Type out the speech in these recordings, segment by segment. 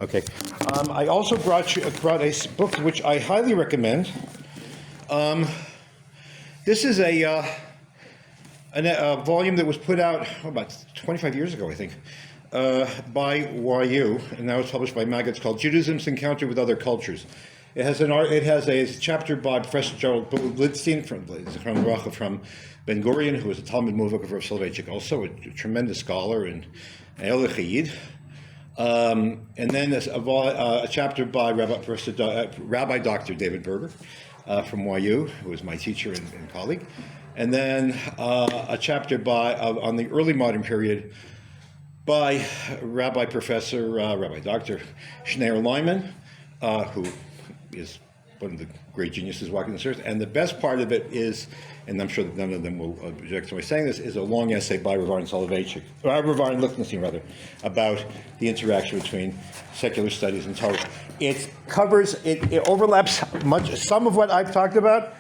Okay. I also brought a book which I highly recommend. This is a volume that was put out about 25 years ago, I think, by YU, and now it's published by Maggid. It's called Judaism's Encounter with Other Cultures. It has a chapter by Professor Gerald Blitzstein from Ben Gurion, who was a Talmud Muvak of Rav Soloveitchik, also a tremendous scholar and Halakhah. And then there's a chapter by Rabbi Dr. David Berger from YU, who was my teacher and colleague. And then a chapter on the early modern period by Rabbi Dr. Schneur Lyman, who is one of the great geniuses walking this earth. And the best part of it is, and I'm sure that none of them will object to my saying this, is a long essay by Rav Aaron Lichtenstein, about the interaction between secular studies and Torah. It overlaps some of what I've talked about.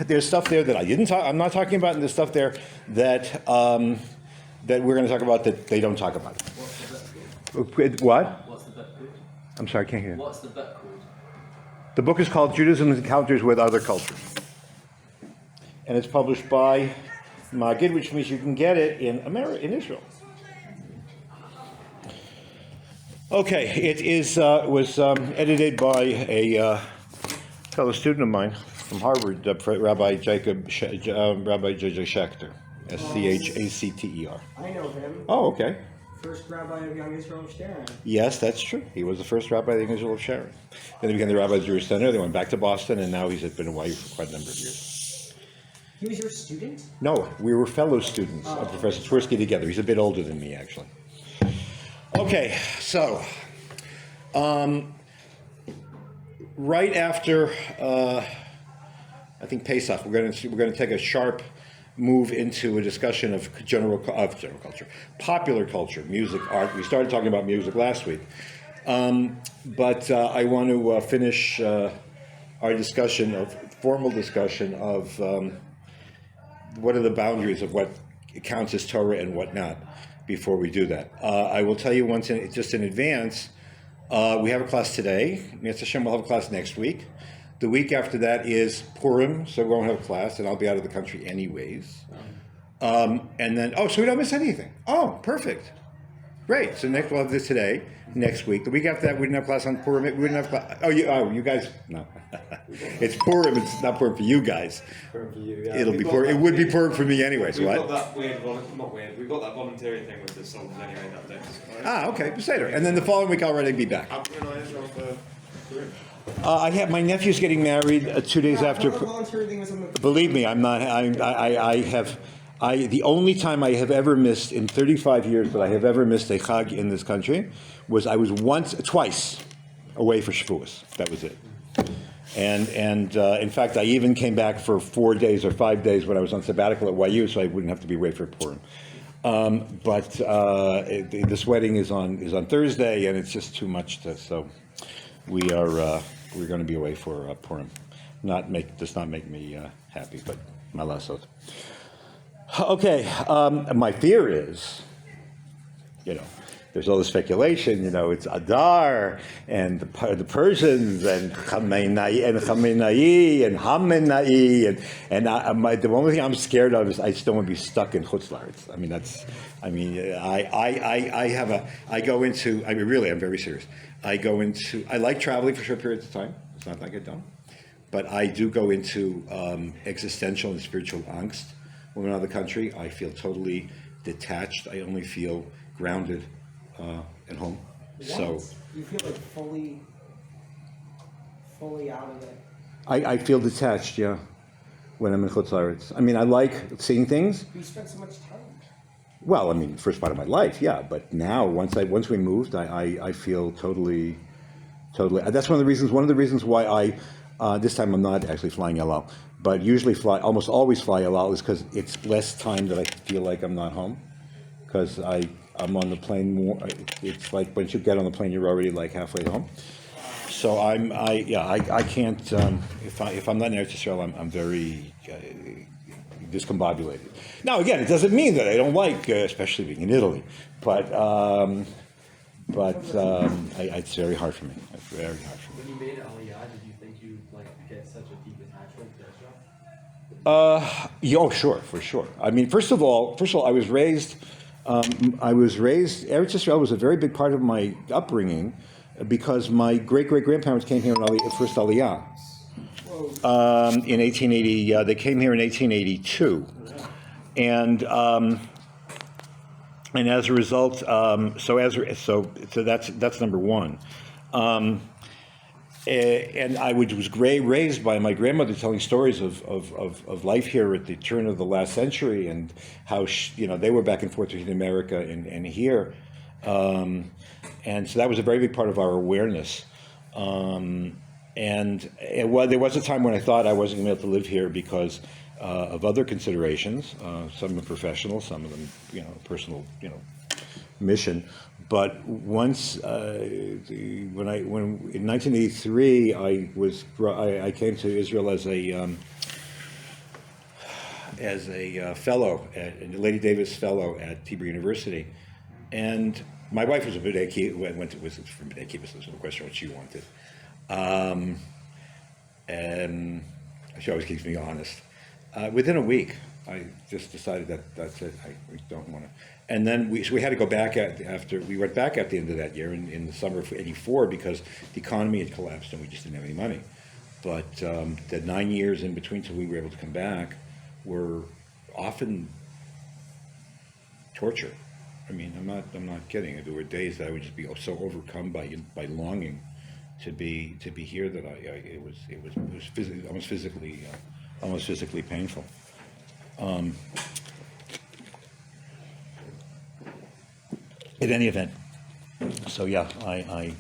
There's stuff there that I'm not talking about, and there's stuff there that we're going to talk about that they don't talk about. What's the book? What? What's the book called? I'm sorry, I can't hear. What's the book called? The book is called Judaism's Encounters with Other Cultures. And it's published by Maggid, which means you can get it in Israel. Okay, it was edited by a fellow student of mine from Harvard, Rabbi J.J. Schechter, Schacter. I know him. Oh, okay. First rabbi of Young Israel of Sharon. Yes, that's true. He was the first rabbi of the Young Israel of Sharon. Then he became the rabbi of the Jewish Center. They went back to Boston, and now he's been away for quite a number of years. He was your student? No, we were fellow students of Professor Twersky together. He's a bit older than me, actually. Okay, so right after I think Pesach, we're going to take a sharp move into a discussion of general culture, popular culture, music, art. We started talking about music last week, but I want to finish our formal discussion of what are the boundaries of what counts as Torah and what not. Before we do that, I will tell you just in advance. We have a class today. Mitzvah Hashem, we'll have a class next week. The week after that is Purim, so we won't have a class, and I'll be out of the country anyways. And then, so we don't miss anything. Oh, perfect. Great. So next we'll have this today, next week. The week after that, we didn't have class on Purim. We didn't have class. You guys, no. It's Purim. It's not Purim for you guys. Purim for you, yeah. It'll be Purim. It would be Purim for me anyways. We've what? got that we've got that volunteering thing with the songs anyway that day. Okay. Later. And then the following week I'll already be back. I have my nephew's getting married 2 days after. Believe me, I'm not. The only time I have ever missed in 35 years that I have ever missed a Chag in this country was I was twice away for Shavuos. That was it. And in fact, I even came back for 4 days or 5 days when I was on sabbatical at YU, so I wouldn't have to be away for Purim. But this wedding is on Thursday, and it's just too much so we're going to be away for Purim. Does not make me happy, but malasot. Okay, my fear is, there's all the speculation, it's Adar, and the Persians, and Khamenei, and Hamenei, and the only thing I'm scared of is I just don't want to be stuck in Chutz La'aretz. I'm very serious. I like traveling for short periods of time. It's not like I don't. But I do go into existential and spiritual angst when I'm out of the country. I feel totally detached. I only feel grounded at home. What? So you feel like fully out of it. I feel detached, yeah, when I'm in Chutz La'aretz. I like seeing things. You spend so much time. Well, first part of my life, yeah. But now, once we moved, I feel totally. That's one of the reasons why I. This time I'm not actually flying El Al, but usually almost always fly El Al is because it's less time that I feel like I'm not home, because I'm on the plane more. It's like once you get on the plane, you're already like halfway home. So I can't. If I'm not in Eretz Yisrael, I'm very discombobulated. Now again, it doesn't mean that I don't like, especially being in Italy, but But it's very hard for me. It's very hard for me. When you made Aliyah, did you think you'd get such a deep attachment to Israel? Yeah, oh, sure, for sure. I mean, first of all, I was raised. Eretz Israel was a very big part of my upbringing because my great-great-grandparents came here on first Aliyah in 1880. They came here in 1882, and as a result, so that's number one. And I was raised by my grandmother telling stories of life here at the turn of the last century and how they were back and forth between America and here, and so that was a very big part of our awareness. And there was a time when I thought I wasn't going to be able to live here because of other considerations, some of them professional, some of them personal mission. But once, in 1983, I came to Israel as a fellow, a Lady Davis fellow at Hebrew University, and my wife was a B'nai Kibbutz, was from B'nai Kibbutz. There's no question what she wanted, and she always keeps me honest. Within a week, I just decided that's it. I don't want to. And then we had to go back we went back at the end of that year in the summer of '84 because the economy had collapsed and we just didn't have any money. But the 9 years in between till we were able to come back were often torture. I mean, I'm not kidding. There were days that I would just be so overcome by longing to be here that it was almost physically painful. In any event, so yeah, I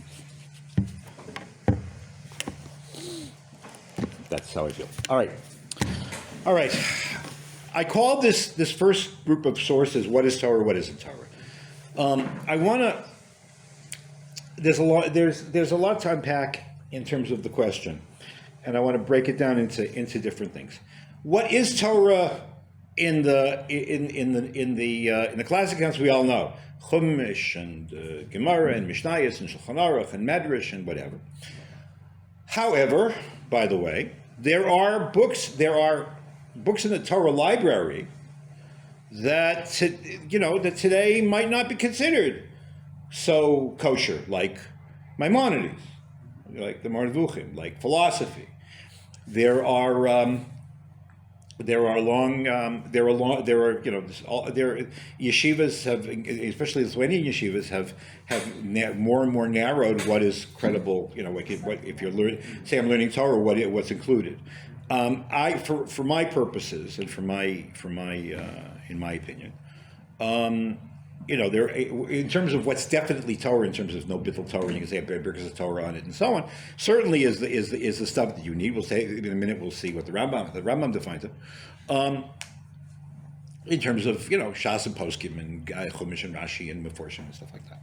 that's how I feel. All right. I called this first group of sources "What is Torah? What isn't Torah?" I want to. There's a lot to unpack in terms of the question, and I want to break it down into different things. What is Torah in the classic accounts? We all know Chumash and Gemara and Mishnayos and Shulchan Aruch and Medrash and whatever. However, by the way, there are books in the Torah library that today might not be considered so kosher, like Maimonides, like the Marvuchim, like philosophy. There are yeshivas have, especially Lithuanian yeshivas, have more and more narrowed what is credible. If you're I'm learning Torah, what's included. For my purposes and in my opinion, there in terms of what's definitely Torah, in terms of no bittul Torah, and you can say because of Torah on it and so on. Certainly is the stuff that you need. We'll say in a minute. We'll see what the Rambam defines it. In terms of Shas and Poskim and Chumash and Rashi and Meforshim and stuff like that.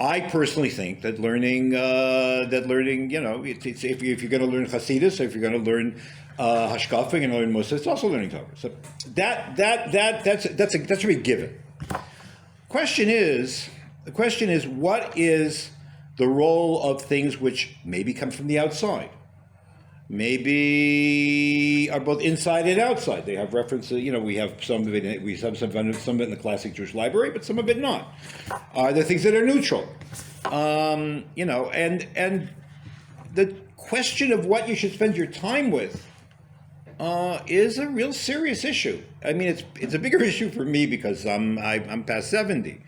I personally think that learning, if you're going to learn Hasidus, or if you're going to learn Hashkafa, you're going to learn Musa, it's also learning Torah. So that's a big given. The question is, what is the role of things which maybe come from the outside, maybe are both inside and outside? They have references. We have some of it. We have some of it in the classic Jewish library, but some of it not. Are there things that are neutral? And the question of what you should spend your time with is a real serious issue. I mean, it's a bigger issue for me because I'm past 70.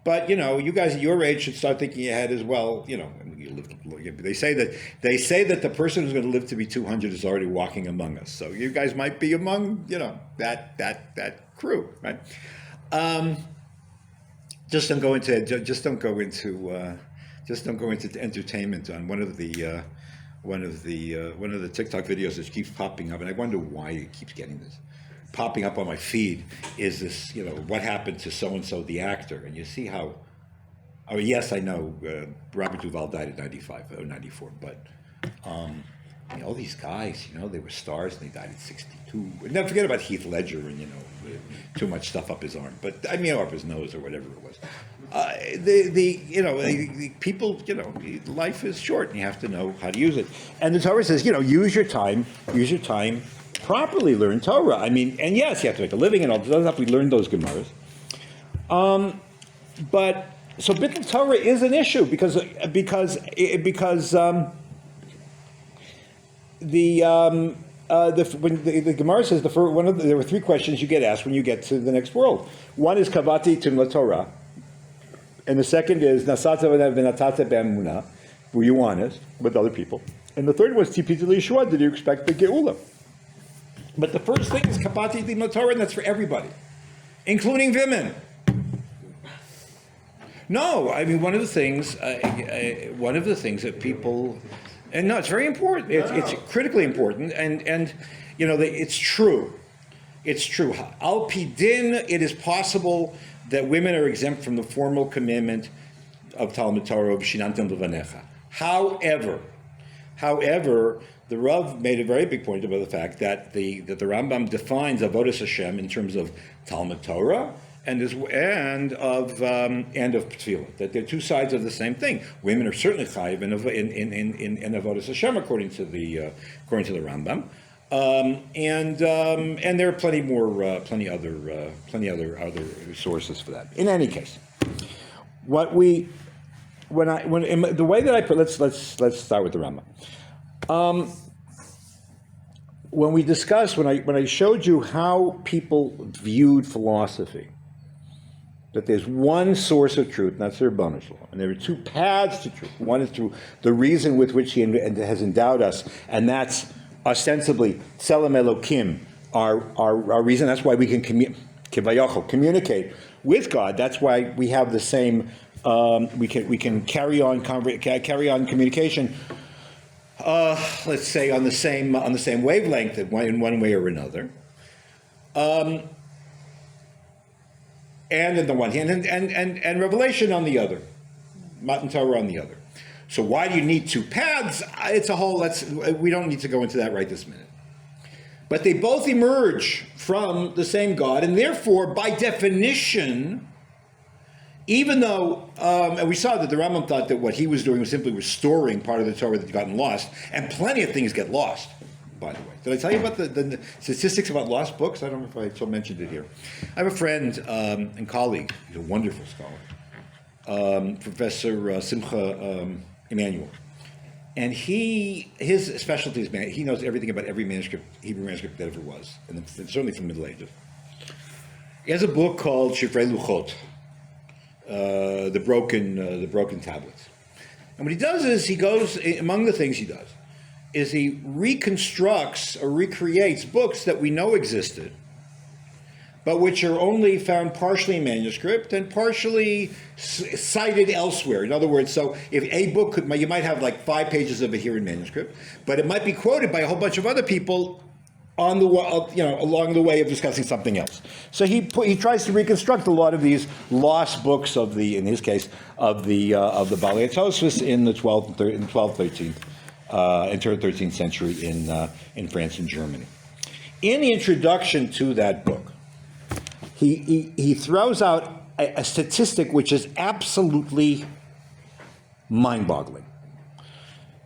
But you guys at your age should start thinking ahead as well. They say that the person who's going to live to be 200 is already walking among us. So you guys might be among that crew, right? Just don't go into entertainment on one of the TikTok videos that keeps popping up, and I wonder why it keeps getting this. Popping up on my feed is this, what happened to so-and-so, the actor, and you see how, yes, I know Robert Duvall died at 95 or 94, but all these guys, they were stars and they died at 62. And never forget about Heath Ledger and, too much stuff up his arm, but up his nose or whatever it was. the people, life is short, and you have to know how to use it. And the Torah says, use your time properly, learn Torah. I mean, and yes, you have to make a living and all that stuff. We learned those Gemaras. But so Bittul Torah is an issue because when the Gemara says there were three questions you get asked when you get to the next world. One is Kavati Tim Torah, and the second is Nasata v'Natata b'Emunah. Were you honest with other people? And the third was Tipita Yeshua. Did you expect the Geula? But the first thing is Kavati Tim Torah, and that's for everybody, including women. No, I mean one of the things that people. And no, it's very important. It's critically important, and it's true. It's true. Al pi din, it is possible that women are exempt from the formal commandment of Talmud Torah of Shinantam Levanecha. However, the Rav made a very big point about the fact that the Rambam defines Avodas Hashem in terms of Talmud Torah and of tefillah, that they're two sides of the same thing. Women are certainly chayiv in avodas Hashem according to the Rambam, and there are plenty other sources for that. In any case, the way that I put, let's start with the Rambam. When I showed you how people viewed philosophy, that there's one source of truth, and that's the Rabbanish law, and there are two paths to truth. One is through the reason with which He has endowed us, and that's ostensibly Tselem Elokim, our reason. That's why we can communicate with God. That's why we have the same. We can carry on communication. Let's say on the same wavelength in one way or another. And on the one hand, and revelation on the other, Matan Torah on the other. So why do you need two paths? It's a whole. We don't need to go into that right this minute. But they both emerge from the same God, and therefore, by definition, even though, and we saw that the Rambam thought that what he was doing was simply restoring part of the Torah that had gotten lost, and plenty of things get lost. By the way, did I tell you about the statistics about lost books? I don't know if I still mentioned it here. I have a friend and colleague, he's a wonderful scholar, Professor Simcha Emanuel. And his specialty is, he knows everything about every Hebrew manuscript that ever was, and certainly from the Middle Ages. He has a book called Shifrei Luchot, the broken tablets. And what he does is among the things he does, is he reconstructs or recreates books that we know existed, but which are only found partially in manuscript and partially cited elsewhere. In other words, so if a book you might have like 5 pages of it here in manuscript, but it might be quoted by a whole bunch of other people along the way of discussing something else. So he tries to reconstruct a lot of these lost books in his case, of the Balei Tosfos in the 12th, 13th. Into the 13th century in France and Germany. In the introduction to that book, he throws out a statistic which is absolutely mind-boggling.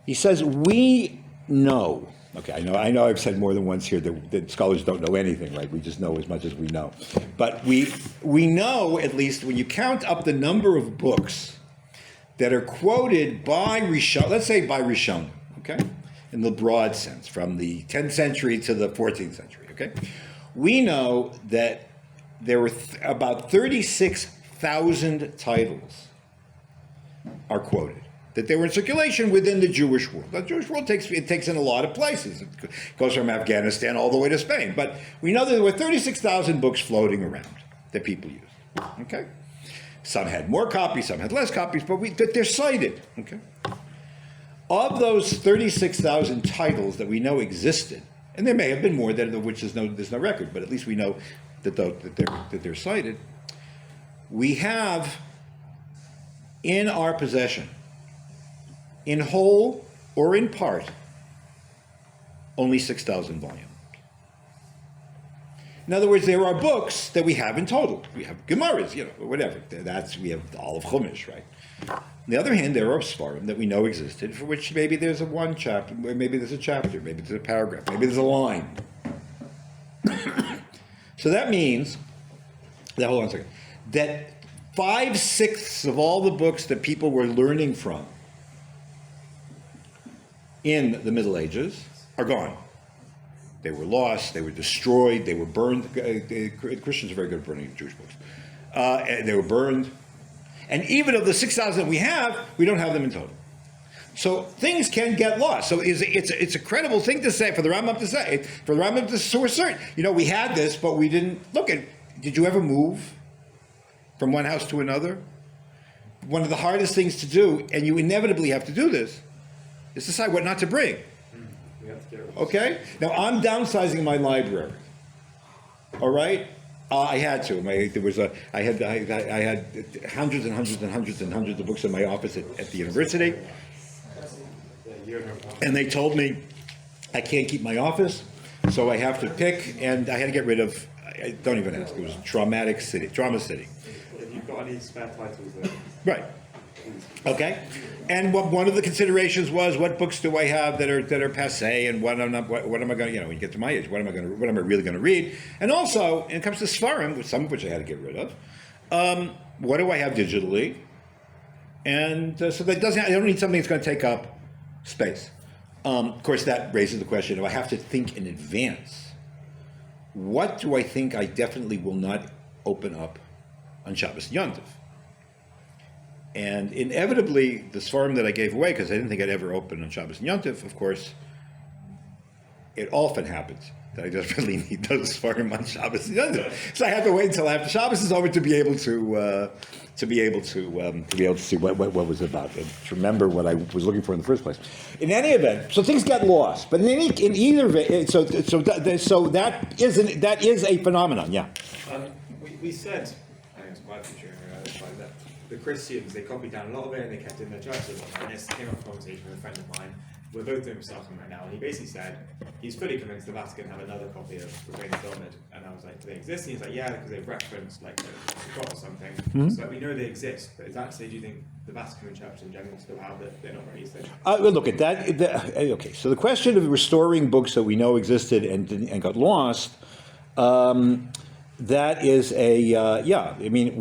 He says, we know, okay, I know I've said more than once here that scholars don't know anything, right? We just know as much as we know. But we know, at least when you count up the number of books that are quoted by Rishon, let's say by Rishon, okay, in the broad sense, from the 10th century to the 14th century, okay? We know that there were about 36,000 titles are quoted, that they were in circulation within the Jewish world. The Jewish world takes in a lot of places. It goes from Afghanistan all the way to Spain. But we know that there were 36,000 books floating around that people used, okay? Some had more copies, some had less copies, but they're cited, okay? Of those 36,000 titles that we know existed, and there may have been more of which there's no record, but at least we know that they're cited. We have in our possession, in whole or in part, only 6,000 volumes. In other words, there are books that we have in total. We have Gemaras, whatever. We have all of Chumash, right? On the other hand, there are Sfarim that we know existed, for which maybe there's one chapter, maybe there's a chapter, maybe there's a paragraph, maybe there's a line. So that means, hold on a second, that 5/6 of all the books that people were learning from in the Middle Ages are gone. They were lost, they were destroyed, they were burned. Christians are very good at burning Jewish books. They were burned. And even of the 6,000 we have, we don't have them in total. So things can get lost. So it's a credible thing to say, for the Rambam to say, for the Rambam to assert, we had this, but we didn't. Look, did you ever move from one house to another? One of the hardest things to do, and you inevitably have to do this, is decide what not to bring. Okay? Now, I'm downsizing my library. All right? I had to. I had hundreds and hundreds and hundreds and hundreds of books in my office at the university. And they told me I can't keep my office, so I have to pick, and I had to get rid of, don't even ask, it was Drama City. If you've got any spare titles there. Right. Okay. And one of the considerations was, what books do I have that are passé, and what am I going to, when you get to my age, what am I really going to read? And also, when it comes to Sfarim, some of which I had to get rid of, what do I have digitally? And so I don't need something that's going to take up space. Of course, that raises the question, do I have to think in advance? What do I think I definitely will not open up on Shabbos and Yom Tov? And inevitably, the Sfarim that I gave away, because I didn't think I'd ever open on Shabbos and Yom Tov, of course, it often happens that I just really need those Sfarim on Shabbos and Yom Tov. So I have to wait until after Shabbos is over to be able to see what was about, and to remember what I was looking for in the first place. In any event, so things get lost. But in either event, so that is a phenomenon. Yeah. We said, I think it's quite a few like that. The Christians, they copied down a lot of it and they kept it in their churches. And this came up a conversation with a friend of mine. We're both doing Psalm right now, and he basically said he's fully convinced the Vatican have another copy of the Great Talmud. And I was like, do they exist? And he's like, yeah, because they've referenced like the or something. Mm-hmm. So we know they exist, but is that say, do you think the Vatican and Church in general still have it? They're not released. Well, look at that. Okay, so the question of restoring books that we know existed and got lost. That is I mean,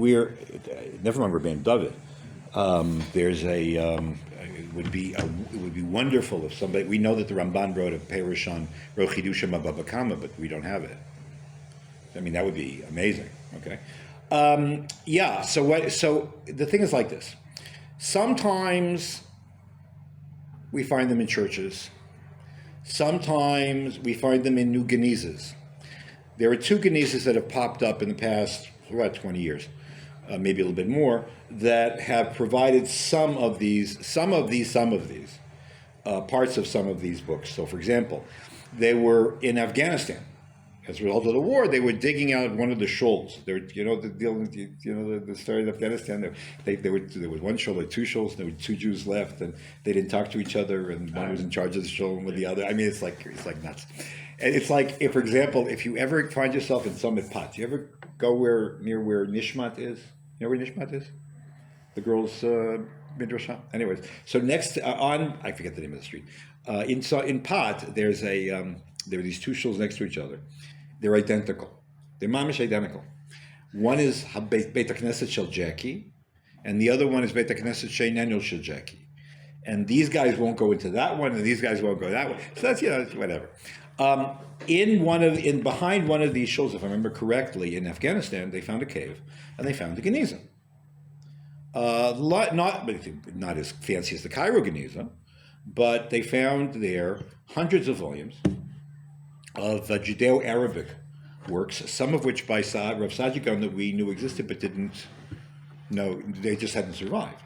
never mind Rabbeinu David. It would be wonderful if somebody, we know that the Ramban wrote a Perush on Rochidushim Baba Kama, but we don't have it. I mean, that would be amazing. Okay. So the thing is like this. Sometimes we find them in churches. Sometimes we find them in new Genizas. There are two Genizas that have popped up in the past, about 20 years, maybe a little bit more, that have provided some of these parts of some of these books. So, for example, they were in Afghanistan. As a result of the war, they were digging out one of the shoals. They were, the story of Afghanistan. There was one shoal, two shoals, and there were two Jews left, and they didn't talk to each other, and one was in charge of the shoal and with the other. I mean, it's like nuts. And it's like, if, for example, if you ever find yourself in Summit Pot, do you ever go near where Nishmat is? You know where Nishmat is? The girls' midrash. Anyways, so next I forget the name of the street. In Pot, there are these two shuls next to each other. They're identical. They're mamish identical. One is Beit HaKnesset Shel Jackie, and the other one is Beit HaKnesset Sheinenu Shel Jackie. And these guys won't go into that one, and these guys won't go that one. So that's whatever. Behind one of these shuls, if I remember correctly, in Afghanistan, they found a cave, and they found a Geniza. Not as fancy as the Cairo Geniza, but they found there hundreds of volumes of Judeo-Arabic works, some of which by Rav Sajigan that we knew existed but didn't know, they just hadn't survived.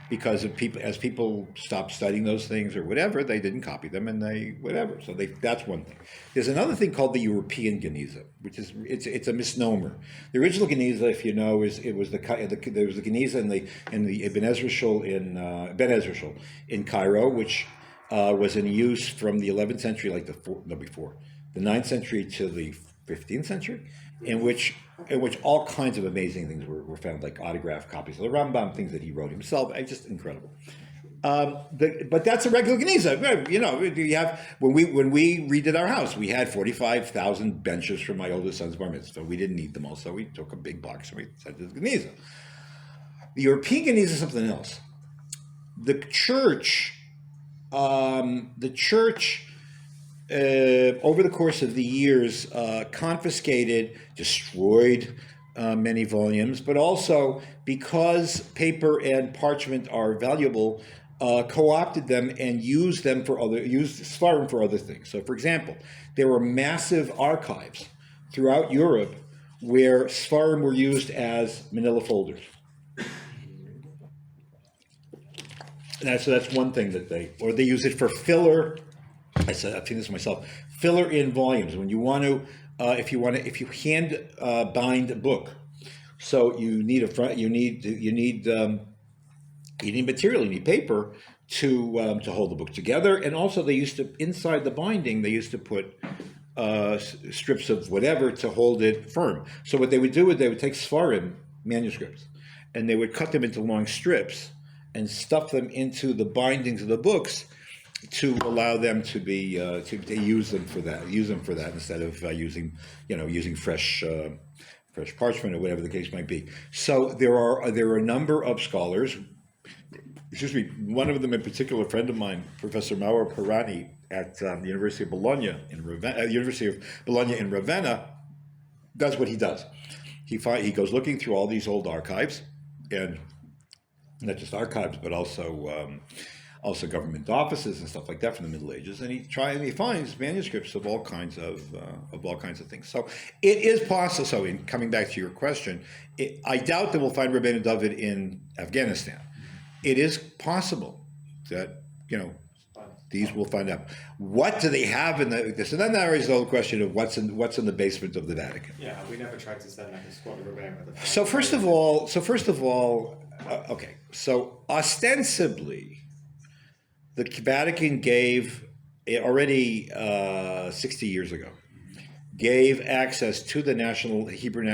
Because as people stopped studying those things or whatever, they didn't copy them and whatever. So that's one thing. There's another thing called the European Geniza, which is it's a misnomer. The original Geniza, if you know, there was the Geniza in the Ben Ezra Shul in Cairo, which was in use from the 11th century, the 9th century to the 15th century, in which all kinds of amazing things were found, like autographed copies of the Rambam, things that he wrote himself, just incredible. But that's a regular Geniza. You know, you have when we redid our house, we had 45,000 benches from my oldest son's bar mitzvah. We didn't need them all, so we took a big box and we sent it to the Geniza. The European Geniza is something else. The church, over the course of the years, confiscated, destroyed many volumes, but also because paper and parchment are valuable, co-opted them and used Sfarim for other things. So, for example, there were massive archives throughout Europe where Sfarim were used as manila folders. So that's one thing that they use it for filler. I've seen this myself. Filler in volumes when you want to, if you hand bind a book, so you need material, you need paper to hold the book together, and also they used to, inside the binding, they used to put strips of whatever to hold it firm. So what they would do is they would take Sfarim manuscripts, and they would cut them into long strips and stuff them into the bindings of the books to allow them to be to use them for that instead of using fresh parchment or whatever the case might be. So there are a number of scholars. Excuse me, one of them in particular, a friend of mine, Professor Mauro Pirani at the University of Bologna in Ravenna, does what he does. He goes looking through all these old archives, and not just archives, but also government offices and stuff like that from the Middle Ages, and he finds manuscripts of all kinds of things. So it is possible. So in coming back to your question, I doubt that we'll find Rabbeinu David in Afghanistan. It is possible that these will find out. What do they have in this? And then there is the whole question of what's in the basement of the Vatican. Yeah, we never tried to send like a squad of Rabbeinu with So first of all, okay. So ostensibly, the Vatican gave already 60 years ago, gave access to the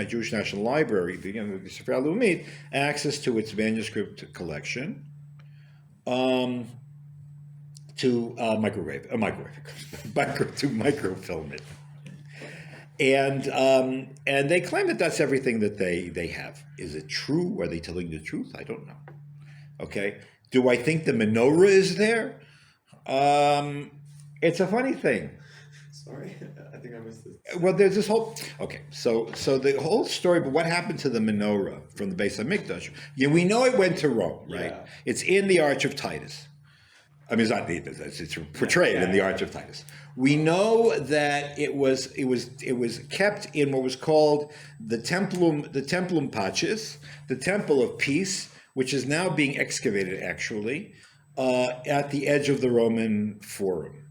Jewish National Library, the Sefer HaLeumit, access to its manuscript collection, to microfilm it, and they claim that that's everything that they have. Is it true? Are they telling the truth? I don't know. Okay. Do I think the menorah is there? It's a funny thing. Sorry, I think I missed this. Well, there's this whole... Okay, so the whole story, but what happened to the menorah from the Beis HaMikdash? Yeah, we know it went to Rome, right? Yeah. It's in the Arch of Titus. I mean, it's portrayed in the Arch of Titus. We know that it was kept in what was called the Templum Pacis, the Temple of Peace, which is now being excavated, actually, at the edge of the Roman Forum.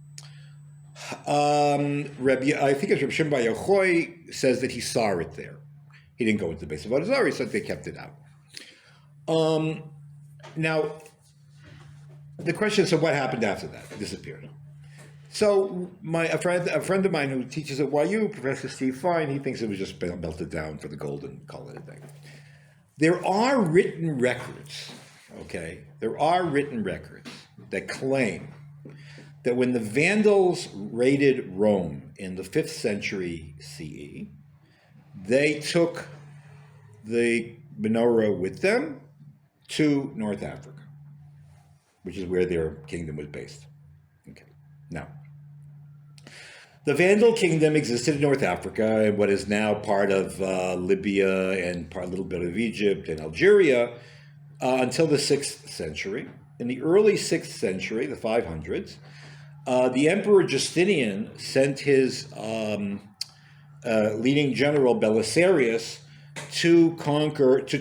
I think it's Reb Shimon Bar Yochai says that he saw it there. He didn't go into the base of Avodah Zarah, he said they kept it out. Now, the question is, so what happened after that? It disappeared. So a friend of mine who teaches at YU, Professor Steve Fine, he thinks it was just melted down for the golden color thing. There are written records, okay? There are written records that claim that when the Vandals raided Rome in the 5th century CE, they took the menorah with them to North Africa, which is where their kingdom was based. Okay. Now, the Vandal kingdom existed in North Africa and what is now part of Libya and a little bit of Egypt and Algeria until the 6th century. In the early 6th century, the 500s, the Emperor Justinian sent his leading general Belisarius to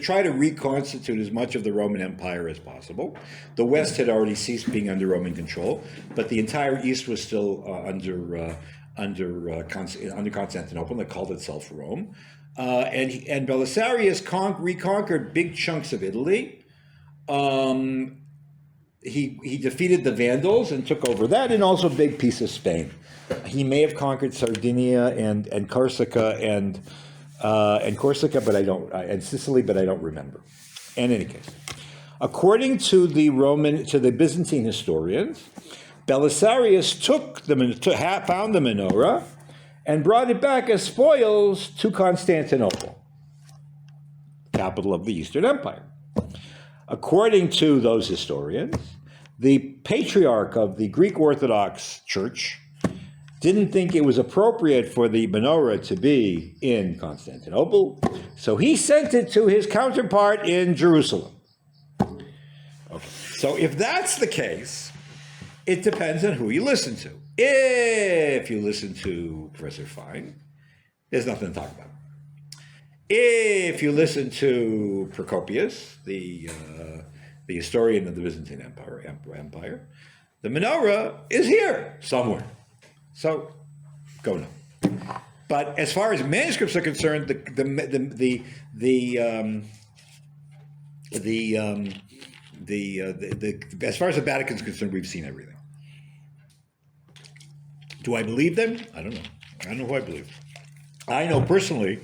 try to reconstitute as much of the Roman Empire as possible. The West had already ceased being under Roman control, but the entire East was still under Constantinople, that called itself Rome. And Belisarius reconquered big chunks of Italy, he defeated the Vandals and took over that, and also a big piece of Spain. He may have conquered Sardinia and Corsica and Corsica, but and Sicily, but I don't remember. In any case, according to the Byzantine historians, Belisarius found the menorah and brought it back as spoils to Constantinople, capital of the Eastern Empire. According to those historians, the patriarch of the Greek Orthodox Church didn't think it was appropriate for the menorah to be in Constantinople, so he sent it to his counterpart in Jerusalem. Okay. So if that's the case, it depends on who you listen to. If you listen to Professor Fine, there's nothing to talk about. If you listen to Procopius, the historian of the Byzantine Empire, the menorah is here somewhere. So, go now. But as far as manuscripts are concerned, as far as the Vatican's concerned, we've seen everything. Do I believe them? I don't know. I don't know who I believe. I know personally,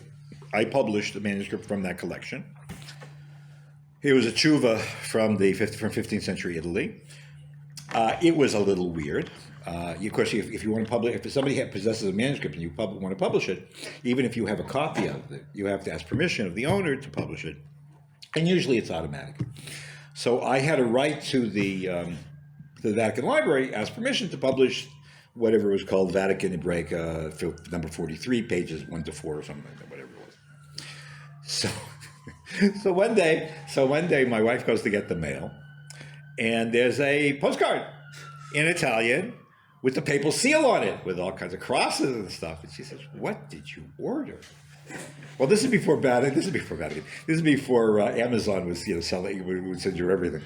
I published a manuscript from that collection. It was a tshuva from 15th century Italy. It was a little weird. Of course, if you want to publish, if somebody possesses a manuscript and you want to publish it, even if you have a copy of it, you have to ask permission of the owner to publish it, and usually it's automatic. So I had to write to the Vatican Library, ask permission to publish whatever was called Vatican Hebraica, number 43, pages 1 to 4 or something like that, whatever it was. So one day my wife goes to get the mail, and there's a postcard in Italian with the papal seal on it, with all kinds of crosses and stuff. And she says, "What did you order?" Well, this is before Vatican. This is before Amazon was selling, would send you everything.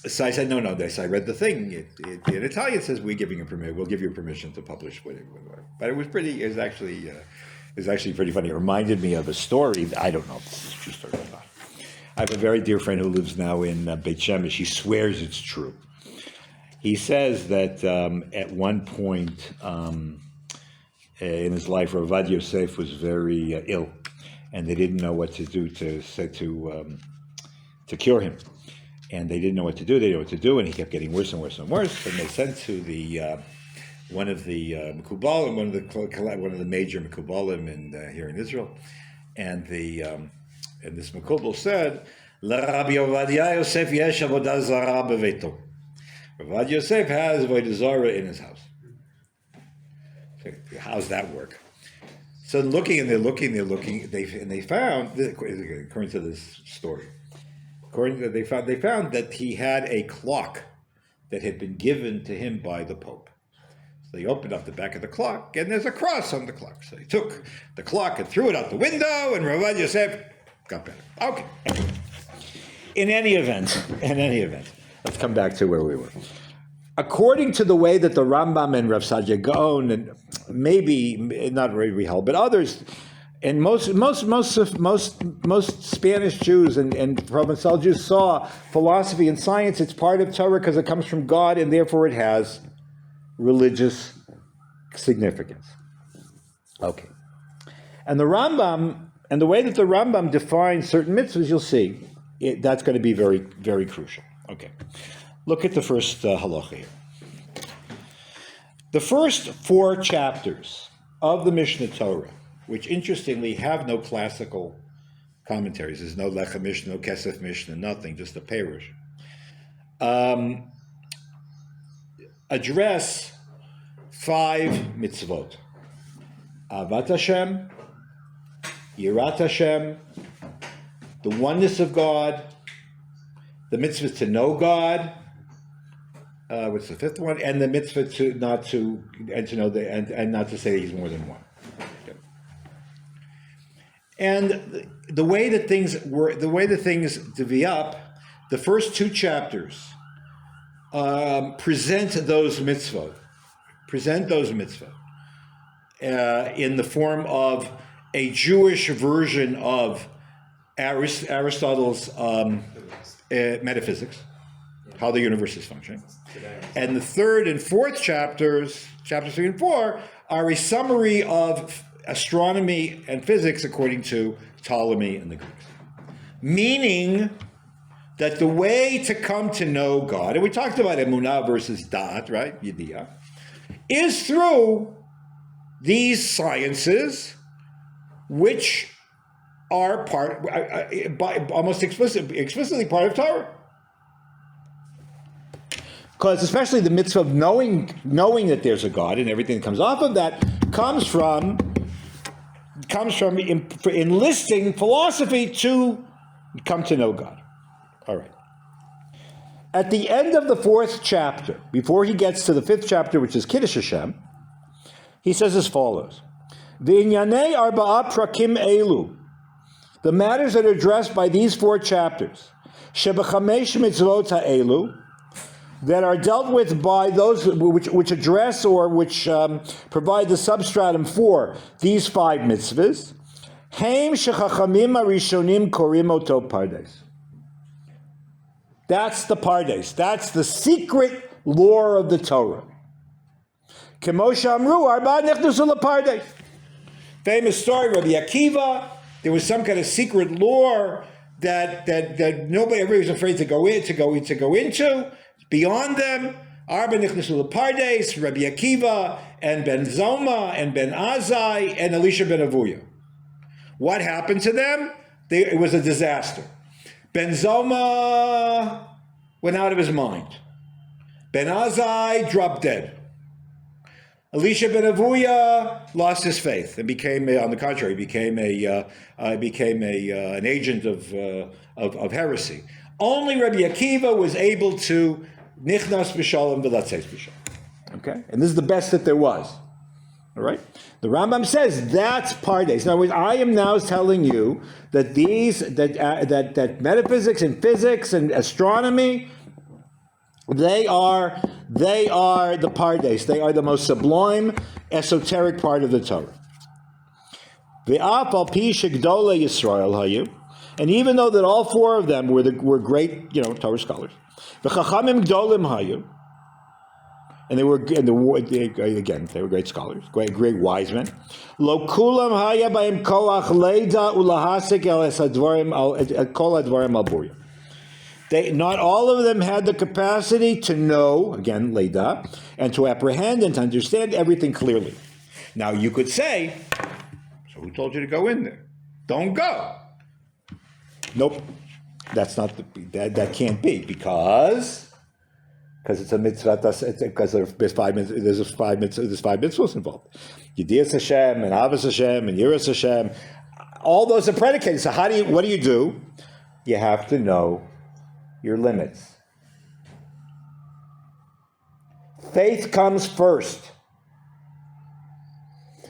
So I said, no. I read the thing. In Italian, it says, we'll give you permission to publish whatever. But it was actually pretty funny. It reminded me of a story. I don't know if this is a true story or not. I have a very dear friend who lives now in Beit Shemesh. He swears it's true. He says that at one point in his life, Ravad Yosef was very ill, and they didn't know what to do to cure him. And they didn't know what to do. They didn't know what to do, and he kept getting worse and worse and worse. And they sent to one of the Mekubalim, one of the major Mekubalim here in Israel, and this Mekubal said, "LaRabbi Ovadia Yosef yesh avodah zara beveito." Ravad Yosef has avodah zara in his house. How's that work? So they're looking, and they found, according to this story, they found that he had a clock that had been given to him by the Pope. So they opened up the back of the clock, and there's a cross on the clock. So he took the clock and threw it out the window, and Ravad Yosef got better. Okay. In any event, let's come back to where we were. According to the way that the Rambam and Rav Saadia Gaon, and maybe not Rabbi Hell, but others, and most Spanish Jews and Provençal Jews saw philosophy and science, it's part of Torah because it comes from God, and therefore it has religious significance. Okay. And the Rambam, and the way that the Rambam defines certain mitzvahs, you'll see, that's going to be very, very crucial. Okay. Look at the first halacha here. The first 4 chapters of the Mishnah Torah, which interestingly have no classical commentaries, there's no Lechem Mishnah, no Kesef Mishnah, nothing, just a Perush, address 5 mitzvot. Avat Hashem, Yirat Hashem, the oneness of God, the mitzvah to know God, what's the 5th one? And the mitzvah to not to say that he's more than one. Okay. And the way that things divvy up, the first 2 chapters present those mitzvot in the form of a Jewish version of Aristotle's metaphysics, how the universe is functioning. And the third and fourth chapters, chapters 3 and 4, are a summary of astronomy and physics according to Ptolemy and the Greeks. Meaning that the way to come to know God, and we talked about emunah versus da'at, right, yediyah, is through these sciences, which are almost explicitly part of Torah. Because especially the mitzvah of knowing that there's a God and everything that comes off of that comes from enlisting philosophy to come to know God. All right. At the end of the fourth chapter, before he gets to the fifth chapter, which is Kiddush Hashem, he says as follows: V'inyanei arba'a prakim elu, the matters that are addressed by these four chapters, shebechamesh mitzvot ha'elu, that are dealt with by those which address or which provide the substratum for these five mitzvahs, Haim shechachamim arishonim korim oto pardes. That's the pardes. That's the secret lore of the Torah. Kemosha amru arba nechnusu lepardes. Famous story, Rabbi Akiva. There was some kind of secret lore that everybody was afraid to go into. Beyond them, Arba nichnasu lepardes, Rabbi Akiva, and Ben Zoma, and Ben Azai, and Elisha ben Avuya. What happened to them? It was a disaster. Ben Zoma went out of his mind. Ben Azai dropped dead. Elisha ben Avuya lost his faith and became, on the contrary, an agent of heresy. Only Rabbi Akiva was able to nichnas b'shalom v'latzeis b'shalom. Okay, and this is the best that there was. All right, the Rambam says that's pardes. In other words, I am now telling you that that metaphysics and physics and astronomy, they are the pardes. They are the most sublime, esoteric part of the Torah. V'af al pi shegdolei Yisrael hayu. And even though that all four of them were great, Torah scholars, v'chachamim gdolim hayu, and they were great scholars, great wise men. Lo kulam haya b'hem koach leida ulahasik el advarim kol advarim al burya. Not all of them had the capacity to know, again, leida, and to apprehend and to understand everything clearly. Now you could say, so who told you to go in there? Don't go. Nope, that's not that can't be because it's a mitzvah. Because there's five mitzvahs involved. Yedias Hashem and Avos Hashem and Yiras Hashem. All those are predicated. So what do you do? You have to know your limits. Faith comes first.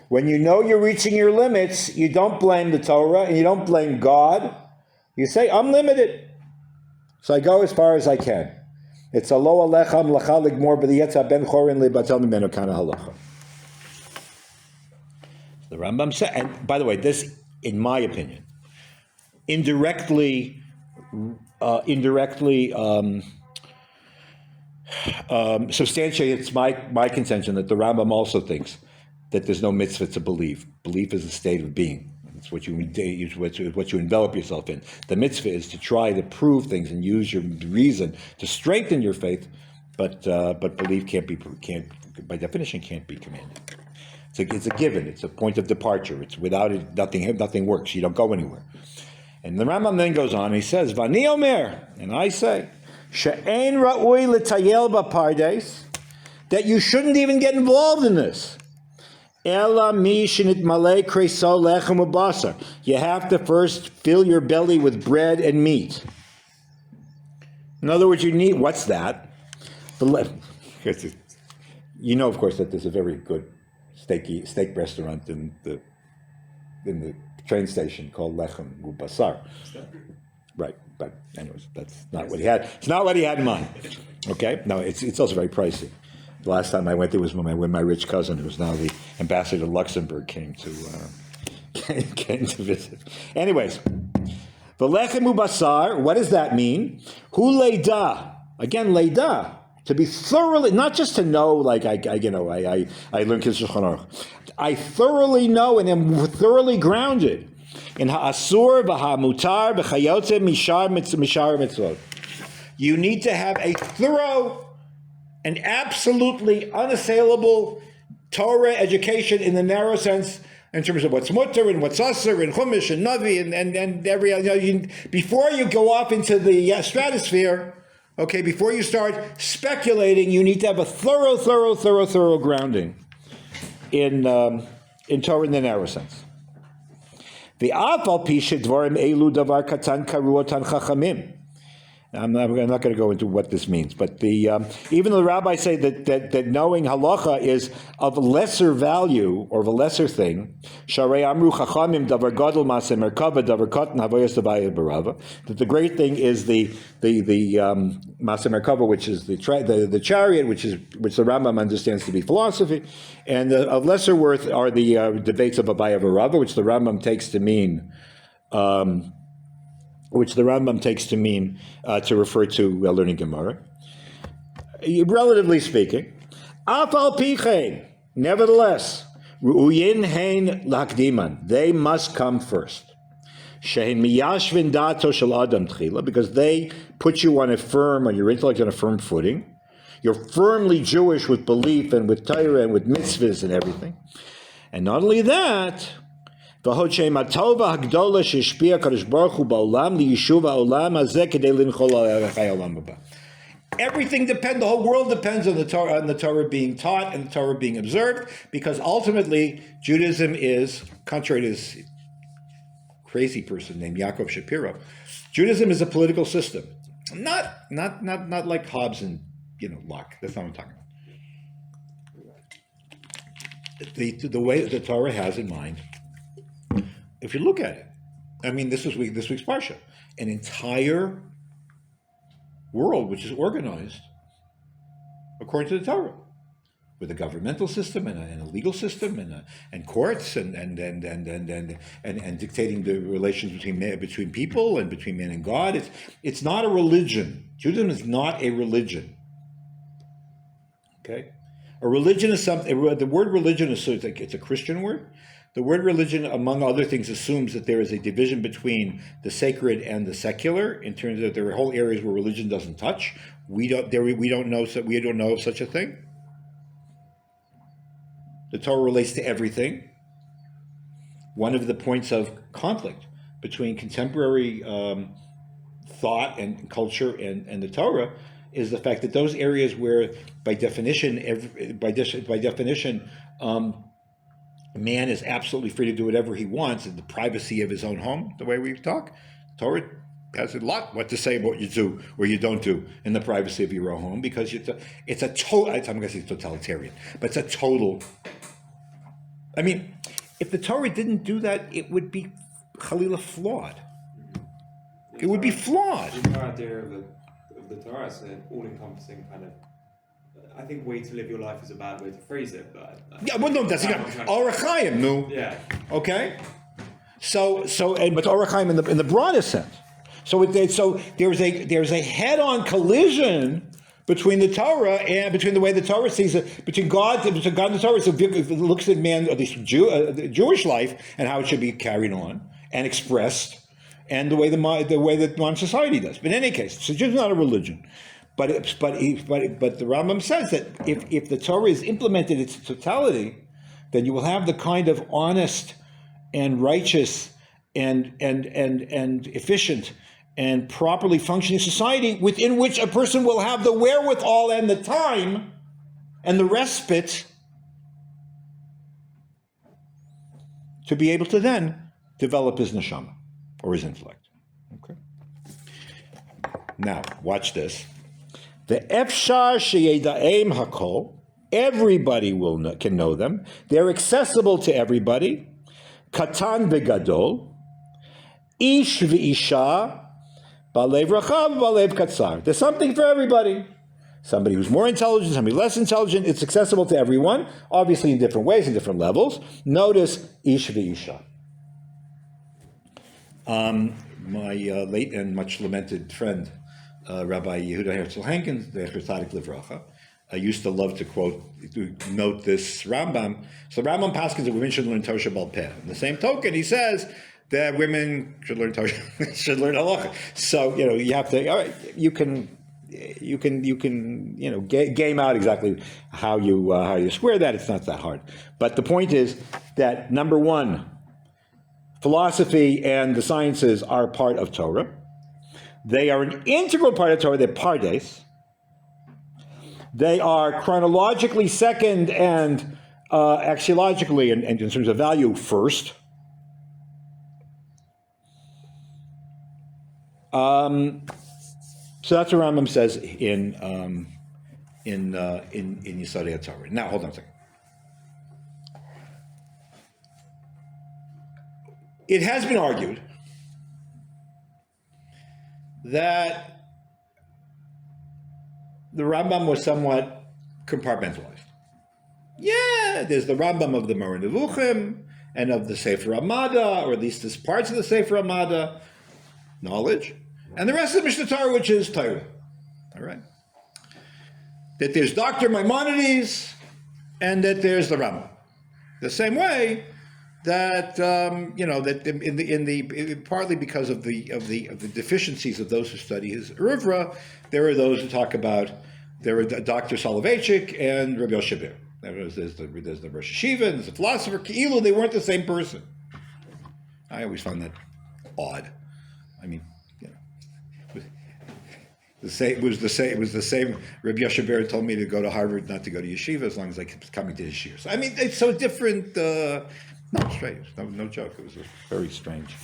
When you know you're reaching your limits, you don't blame the Torah and you don't blame God. You say, I'm limited, so I go as far as I can. It's a lo alechem lacha ligmor b'liyetza ben chorin libatel mimenu kana halacha. The Rambam said, and by the way, this, in my opinion, indirectly substantiates my contention that the Rambam also thinks that there's no mitzvah to believe. Belief is a state of being. It's what you envelop yourself in. The mitzvah is to try to prove things and use your reason to strengthen your faith, but belief can't by definition can't be commanded. It's a given. It's a point of departure. It's without it, nothing works. You don't go anywhere. And the Rambam then goes on. And he says, "Vani omer," and I say, "She'ein ra'ui l'tayel b'pardes," that you shouldn't even get involved in this. Ela mi shenit malei kreso lechem ubasar. You have to first fill your belly with bread and meat. In other words, you need, what's that? You know, of course, that there's a very good steak restaurant in the train station called Lechem Ubasar. Right, but anyways, that's not what he had. It's not what he had in mind. Okay, no, it's also very pricey. The last time I went there was when my rich cousin, who's now the ambassador to Luxembourg, came to visit. Anyways, the lechem ubasar. What does that mean? Hu leida. Again, leida, to be thoroughly, not just to know, like I learned Shulchan Aruch. I thoroughly know and am thoroughly grounded in ha'asur v'ha'mutar v'chayotze mishar mitzvot. You need to have a thorough and absolutely unassailable Torah education in the narrow sense, in terms of what's mutter and what's asur and chumash and navi and every, before you go off into the stratosphere. Okay, before you start speculating, you need to have a thorough grounding in Torah in the narrow sense. The afal pishet dvarim elu davar katan karuotan chachamim. I'm not going to go into what this means, but even though the rabbis say that knowing halacha is of lesser value or of a lesser thing, sharei amru chachamim davar gadol maaseh merkava davar katan havayas davaya barava. That the great thing is the maaseh merkava, which is the chariot, which the Rambam understands to be philosophy, and of lesser worth are the debates of Abaya Barava, which the Rambam takes to mean. To refer to learning Gemara. Relatively speaking, afal pichein, nevertheless, ru'uyin hein lakdiman, they must come first. Shehin miyashvin dato shel adam tchila, because they put you on your intellect on a firm footing. You're firmly Jewish with belief and with Torah and with mitzvahs and everything. And not only that, everything depends, the whole world depends on the Torah being taught and the Torah being observed, because ultimately Judaism is, contrary to this crazy person named Yaakov Shapiro, Judaism is a political system. Not like Hobbes and Locke. That's not what I'm talking about. The way that the Torah has in mind. If you look at it, I mean, this week's Parsha, an entire world which is organized according to the Torah, with a governmental system and a legal system and courts and dictating the relations between people and between man and God. It's not a religion. Judaism is not a religion. Okay, a religion is something. The word religion is it's a Christian word. The word religion, among other things, assumes that there is a division between the sacred and the secular, in terms of there are whole areas where religion doesn't touch. We don't know of such a thing. The Torah relates to everything. One of the points of conflict between contemporary thought and culture and the Torah is the fact that those areas where, by definition, man is absolutely free to do whatever he wants in the privacy of his own home, the way we talk. Torah has a lot what to say about what you do or you don't do in the privacy of your own home, because it's a total, I'm going to say totalitarian, but it's a total. I mean, if the Torah didn't do that, it would be Chalila flawed. It would be flawed. The entire idea of the Torah is an all-encompassing kind of, I think, way to live your life is a bad way to phrase it, but that's again Orachayim, no. Yeah. Okay. But Orachayim in the broadest sense. So there's a head-on collision between the Torah and between the way the Torah sees it, between God and the Torah. So it looks at man, at least Jewish life, and how it should be carried on and expressed, and the way that modern society does. But in any case, so Judaism is not a religion. But the Rambam says that if the Torah is implemented in its totality, then you will have the kind of honest and righteous and efficient and properly functioning society within which a person will have the wherewithal and the time and the respite to be able to then develop his neshama or his intellect. Okay. Now, watch this. The efshar sheyedaim hakol, everybody can know them. They're accessible to everybody. Katan v'gadol, ish v'isha, balev rachav, balev katzar. There's something for everybody. Somebody who's more intelligent, somebody less intelligent. It's accessible to everyone, obviously in different ways, in different levels. Notice ish v'isha. My late and much lamented friend, Rabbi Yehuda Herzl Henkin, the Tzadik Livracha, used to love to note this Rambam. So Rambam paskins that women should learn Torah Shebal Peh. In the same token, he says that women should learn Torah, should learn Halakhah. So you have to. All right, you can game out exactly how you square that. It's not that hard. But the point is that number one, philosophy and the sciences are part of Torah. They are an integral part of Torah. They're pardes. They are chronologically second and axiologically, and in terms of value, first. So that's what Rambam says in Yesodei Torah. Now, hold on a second. It has been argued that the Rambam was somewhat compartmentalized. Yeah, there's the Rambam of the Moreh Nevuchim and of the Sefer Amada, or at least there's parts of the Sefer Amada, knowledge, and the rest of the Mishnah Torah, which is Torah. All right. That there's Dr. Maimonides, and that there's the Rambam. The same way that that partly because of the deficiencies of those who study his Uruvra, there are those who talk about there are Dr. Soloveitchik and Rabbi Yoshe. There's the Rosh Yeshiva and there's the philosopher. Ki'ilu, they weren't the same person. I always found that odd. I mean, it was the same. Rabbi Yoshe told me to go to Harvard, not to go to yeshiva, as long as I kept coming to yeshiva. So, I mean, it's so different. No, strange. No joke. It was very strange.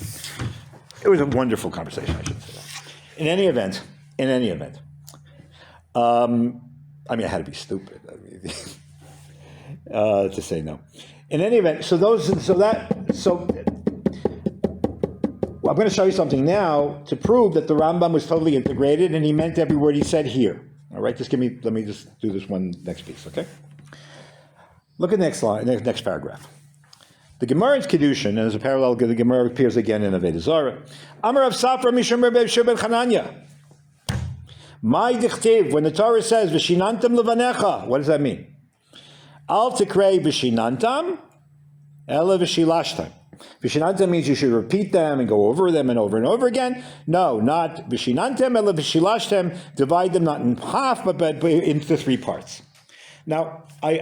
It was a wonderful conversation, I should say that. In any event, I mean, I had to be stupid. To say no. In any event, well, I'm going to show you something now to prove that the Rambam was totally integrated and he meant every word he said here. All right, let me just do this one next piece, okay? Look at the next slide, next paragraph. The Gemara's Kiddushin, and as a parallel, the Gemara appears again in Avodah Zarah. Amar of Safra Mishum Rebbe Sheben Chananya. My dichtiv, when the Torah says V'shinantam levanecha, what does that mean? Al tikrei v'shinantam, ela v'shilashtam. V'shinantam means you should repeat them and go over them and over again. No, not v'shinantam, ela v'shilashtam. Divide them not in half, but into three parts. Now, how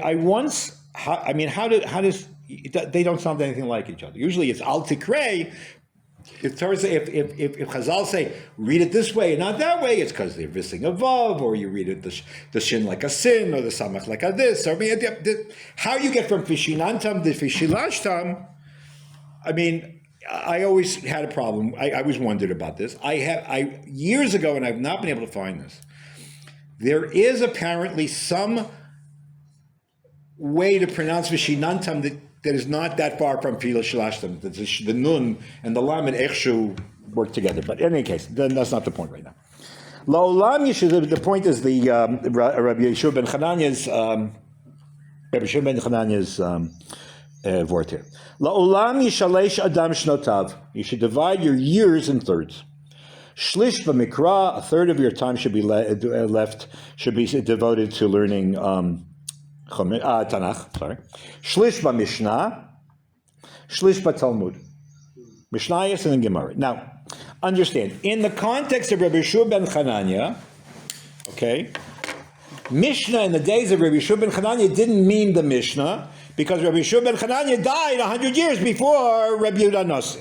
does they don't sound anything like each other. Usually it's al tikrei. If Chazal say read it this way and not that way, it's because they're missing a vav, or you read it the shin like a sin, or the samach like a this. Or how you get from fishinantam to fishilashtam. I mean, I always had a problem. I always wondered about this. I years ago, and I've not been able to find this. There is apparently some way to pronounce vishinantam that is not that far from Fila Shalashtam. The Nun and the Lam and Echshu work together. But in any case, that's not the point right now. La'olam Yeshua, the point is the Rabbi Yeshua ben Chananya's word here. La'olam Yishalesh Adam Shnotav. You should divide your years in thirds. Shlish v'mikra, a third of your time should be should be devoted to learning Tanakh, sorry. Shlish Mishnah, Shlish Talmud. Mishnayos and Gemara. Now, understand, in the context of Rabbi Yeshua ben Chananya, okay, Mishnah in the days of Rabbi Yeshua ben Chananya didn't mean the Mishnah, because Rabbi Yeshua ben Chananya died 100 years before Rabbi Yehuda Nossi.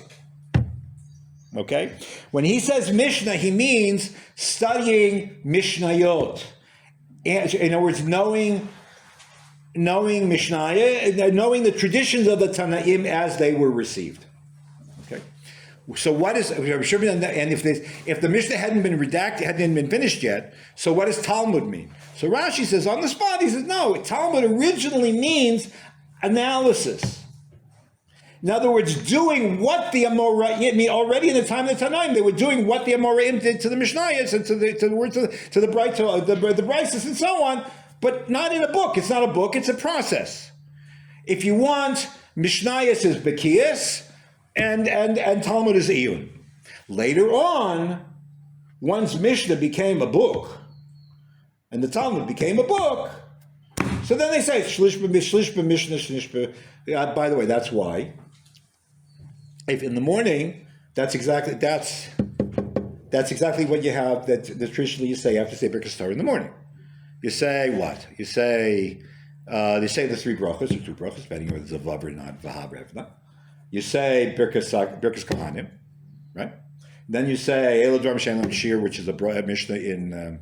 Okay? When he says Mishnah, he means studying Mishnayot. In other words, knowing Mishnayah, knowing the traditions of the Tanaim as they were received. Okay, so what is, and if the Mishnah hadn't been redacted, hadn't been finished yet, so what does Talmud mean? So Rashi says on the spot, he says no, Talmud originally means analysis. In other words, doing what the Amoraim, I mean, already in the time of the Tanaim, they were doing what the Amoraim did to the Mishnayos and to the words to the Brises and so on. But not in a book. It's not a book, it's a process. If you want, Mishnayos is Bekias and Talmud is Iyun. Later on, once Mishnah became a book, and the Talmud became a book, so then they say shlish Mishnah shlish. By the way, that's why. If in the morning, that's exactly what you have. That traditionally you say you have to say Birkas Torah in the morning. You say what? You say the three brachos or two brachos, depending on whether it's a vav or not, vahav revna. You say Birkas Kohanim, right? Then you say Elo Dvar Mishem Shir, which is a Mishnah in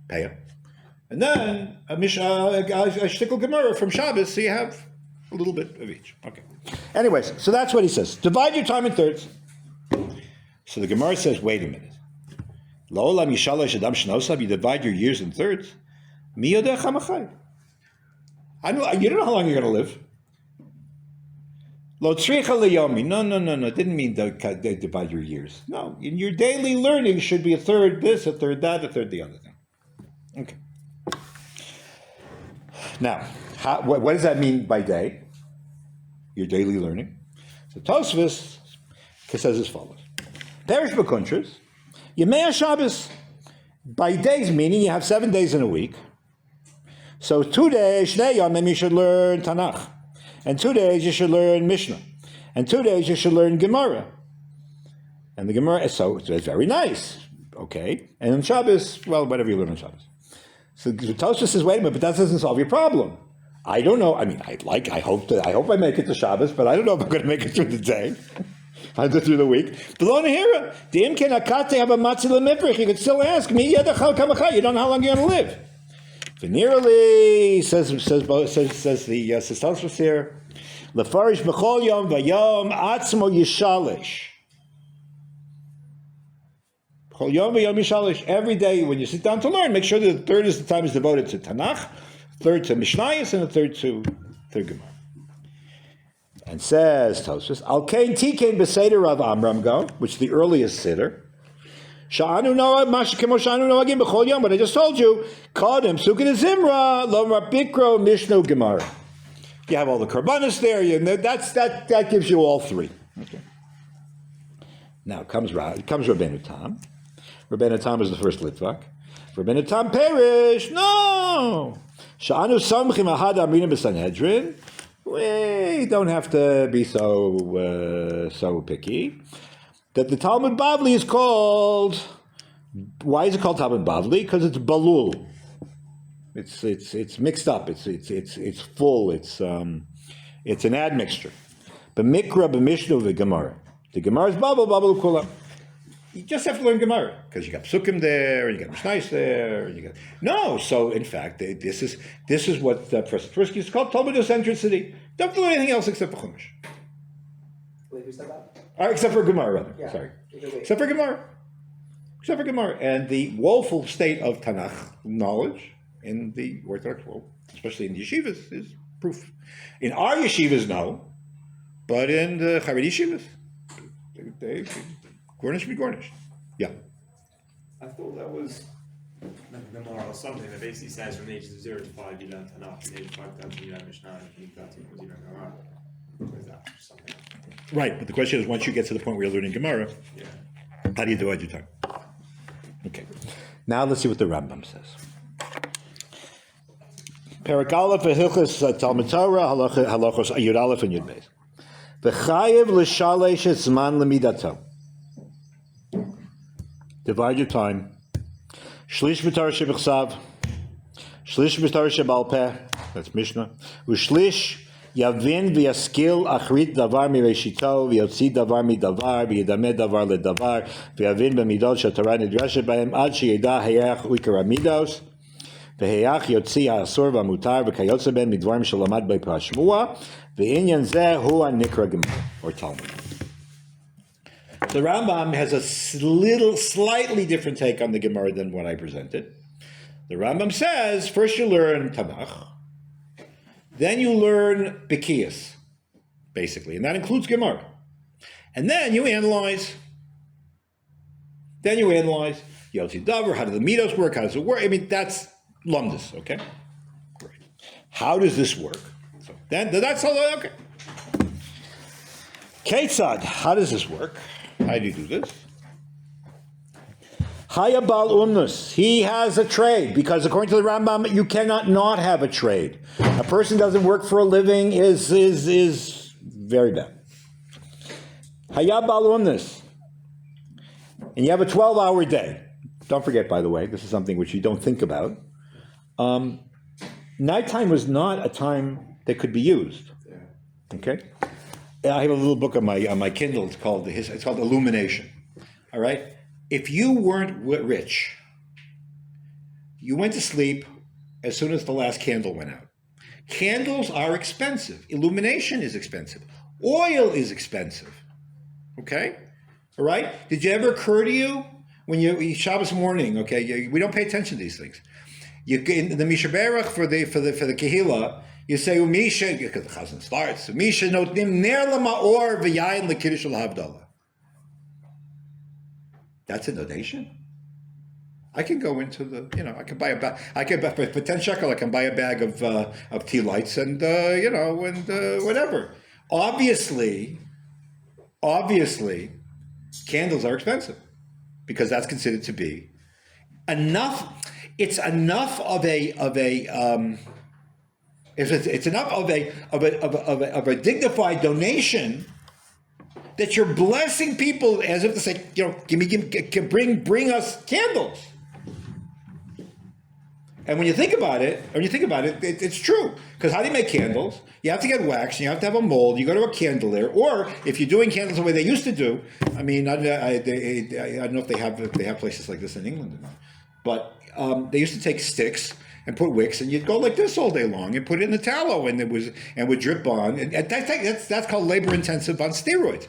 Peah. And then a shtickle Gemara from Shabbos, so you have a little bit of each. Okay. Anyways, so that's what he says. Divide your time in thirds. So the Gemara says, wait a minute. La'olam yishalosh adam shenosav, you divide your years in thirds. Mi yodeh chamachai. You don't know how long you're going to live. Lo tzricha leyomi. No. It didn't mean they divide your years. No, in your daily learning should be a third this, a third that, a third the other thing. Okay. Now, what does that mean by day? Your daily learning. So Tosfos says as follows: Perish b'kuntras, Yemei Shabbos. By days, meaning you have 7 days in a week. So 2 days, Shnei Yomim, you should learn Tanakh, and 2 days you should learn Mishnah, and 2 days you should learn Gemara. And the Gemara, so it's very nice, okay. And on Shabbos, well, whatever you learn on Shabbos. So Tosfos says, wait a minute, but that doesn't solve your problem. I don't know. I mean, I hope I make it to Shabbos, but I don't know if I'm going to make it through the day. I'll go through the week. Below Nehira, Dim Ken Akate have a matzil miprich. You could still ask me. You don't know how long you're going to live. Venerally says the Tosfos here. Lefarish b'chol yom v'yom atzmo yishalish. B'chol yom v'yom yishalish. Every day when you sit down to learn, make sure that the third is the time is devoted to Tanakh, third to Mishnayos, and the third to Gemara. And says Tosfos, Al Kain Tikain b'Seder Rav Amram go, which is the earliest Seder. Sha'anu Noah Mashkemo Sha'anu Noah again b'chol yom. But I just told you, Kadem Sukkot Zimra Lomar Bikro Mishnah Gemara. You have all the karbanos there. That gives you all three. Okay. Now comes Rabbeinu Tam. Rabbeinu Tam is the first Litvak. Rabbeinu Tam perish. No. Sha'anu Samchim Ahad Amrina b'Sanhedrin. We don't have to be so picky. That the Talmud Bavli is called. Why is it called Talmud Bavli? Because it's balul. It's mixed up. It's full. It's an admixture. But Mikra b'Mishnah v'Gemara. The Gemara is bubble kula. You just have to learn Gemara because you got Psukim there, and you got Mishnayos there, and you got So in fact, this is what Professor Tversky is called Talmud eccentricity. Don't have to learn anything else except for Chumash. Wait, who said that? Except for Gemara, rather. Yeah. Sorry. Wait. Except for Gemara. And the woeful state of Tanakh knowledge in the Orthodox world, especially in the yeshivas, is proof. In our yeshivas, no, but in the Haredi yeshivas, they Gornish be Gornish. Yeah. I thought that was like a Menorah or something that basically says from the ages of 0 to 5 you learn Tanakh, from the age of 5 to you learn Mishnah, and from 13 you learn Gemara. Or is that something? Right, but the question is, once you get to the point where you're learning Gemara, how do you divide your time? Okay. Now let's see what the Rambam says. Perek Aleph Hilchos Talmud Torah Halachos Yud Aleph and Yud Beis. V'chayev l'shalesh et zman lemidato. Divide your time. Shlish b'Torah shebechsav, shlish b'Torah shebal peh. That's Mishnah. U'shlish yavin v'yaskil achrit davar mireshito v'yotzi davar midavar v'yadamed davar ledavar v'yavin b'midot she'Torah nidreshet b'hem ad she'yeda hayach u'ikar midos v'hayach yotzi ha'asor v'amutar v'kayotze ben midvarim shelamad b'pashmua v'inyan zeh hu ha'nikra gemara or Talmud. The Rambam has a slightly different take on the Gemara than what I presented. The Rambam says, first you learn Tanakh, then you learn Bikiyas, basically, and that includes Gemara. And then you analyze. Yotzi Davar, how do the midos work, how does it work? I mean, that's lumdus, okay? Great. How does this work? So that's all, okay. Ketzad, how does this work? How do you do this? Haya bal umnus. He has a trade, because according to the Rambam, you cannot not have a trade. A person doesn't work for a living is very bad. Haya bal umnus. And you have a 12-hour day. Don't forget, by the way, this is something which you don't think about. Nighttime was not a time that could be used. Okay? I have a little book on my Kindle. It's called Illumination. All right? If you weren't rich, you went to sleep as soon as the last candle went out. Candles are expensive. Illumination is expensive. Oil is expensive. Okay? All right? Did it ever occur to you when you Shabbos morning? Okay, we don't pay attention to these things. You in the Mishaberach for the Kehillah, you say Umisha, because the Chazan starts Umisha notnim ner lamaor v'yayin lekiddush l'havdalah. That's a donation. I can go into I can buy a bag. For 10 shekel, I can buy a bag of tea lights and whatever. Obviously, candles are expensive because that's considered to be enough. It's enough of a dignified donation that you're blessing people as if to say, bring us candles. And when you think about it, it's true. Because how do you make candles? You have to get wax, and you have to have a mold. You go to a candler, or if you're doing candles the way they used to do, I don't know if they have places like this in England or not, but they used to take sticks and put wicks, and you'd go like this all day long and put it in the tallow, and would drip on. And that's called labor intensive on steroids.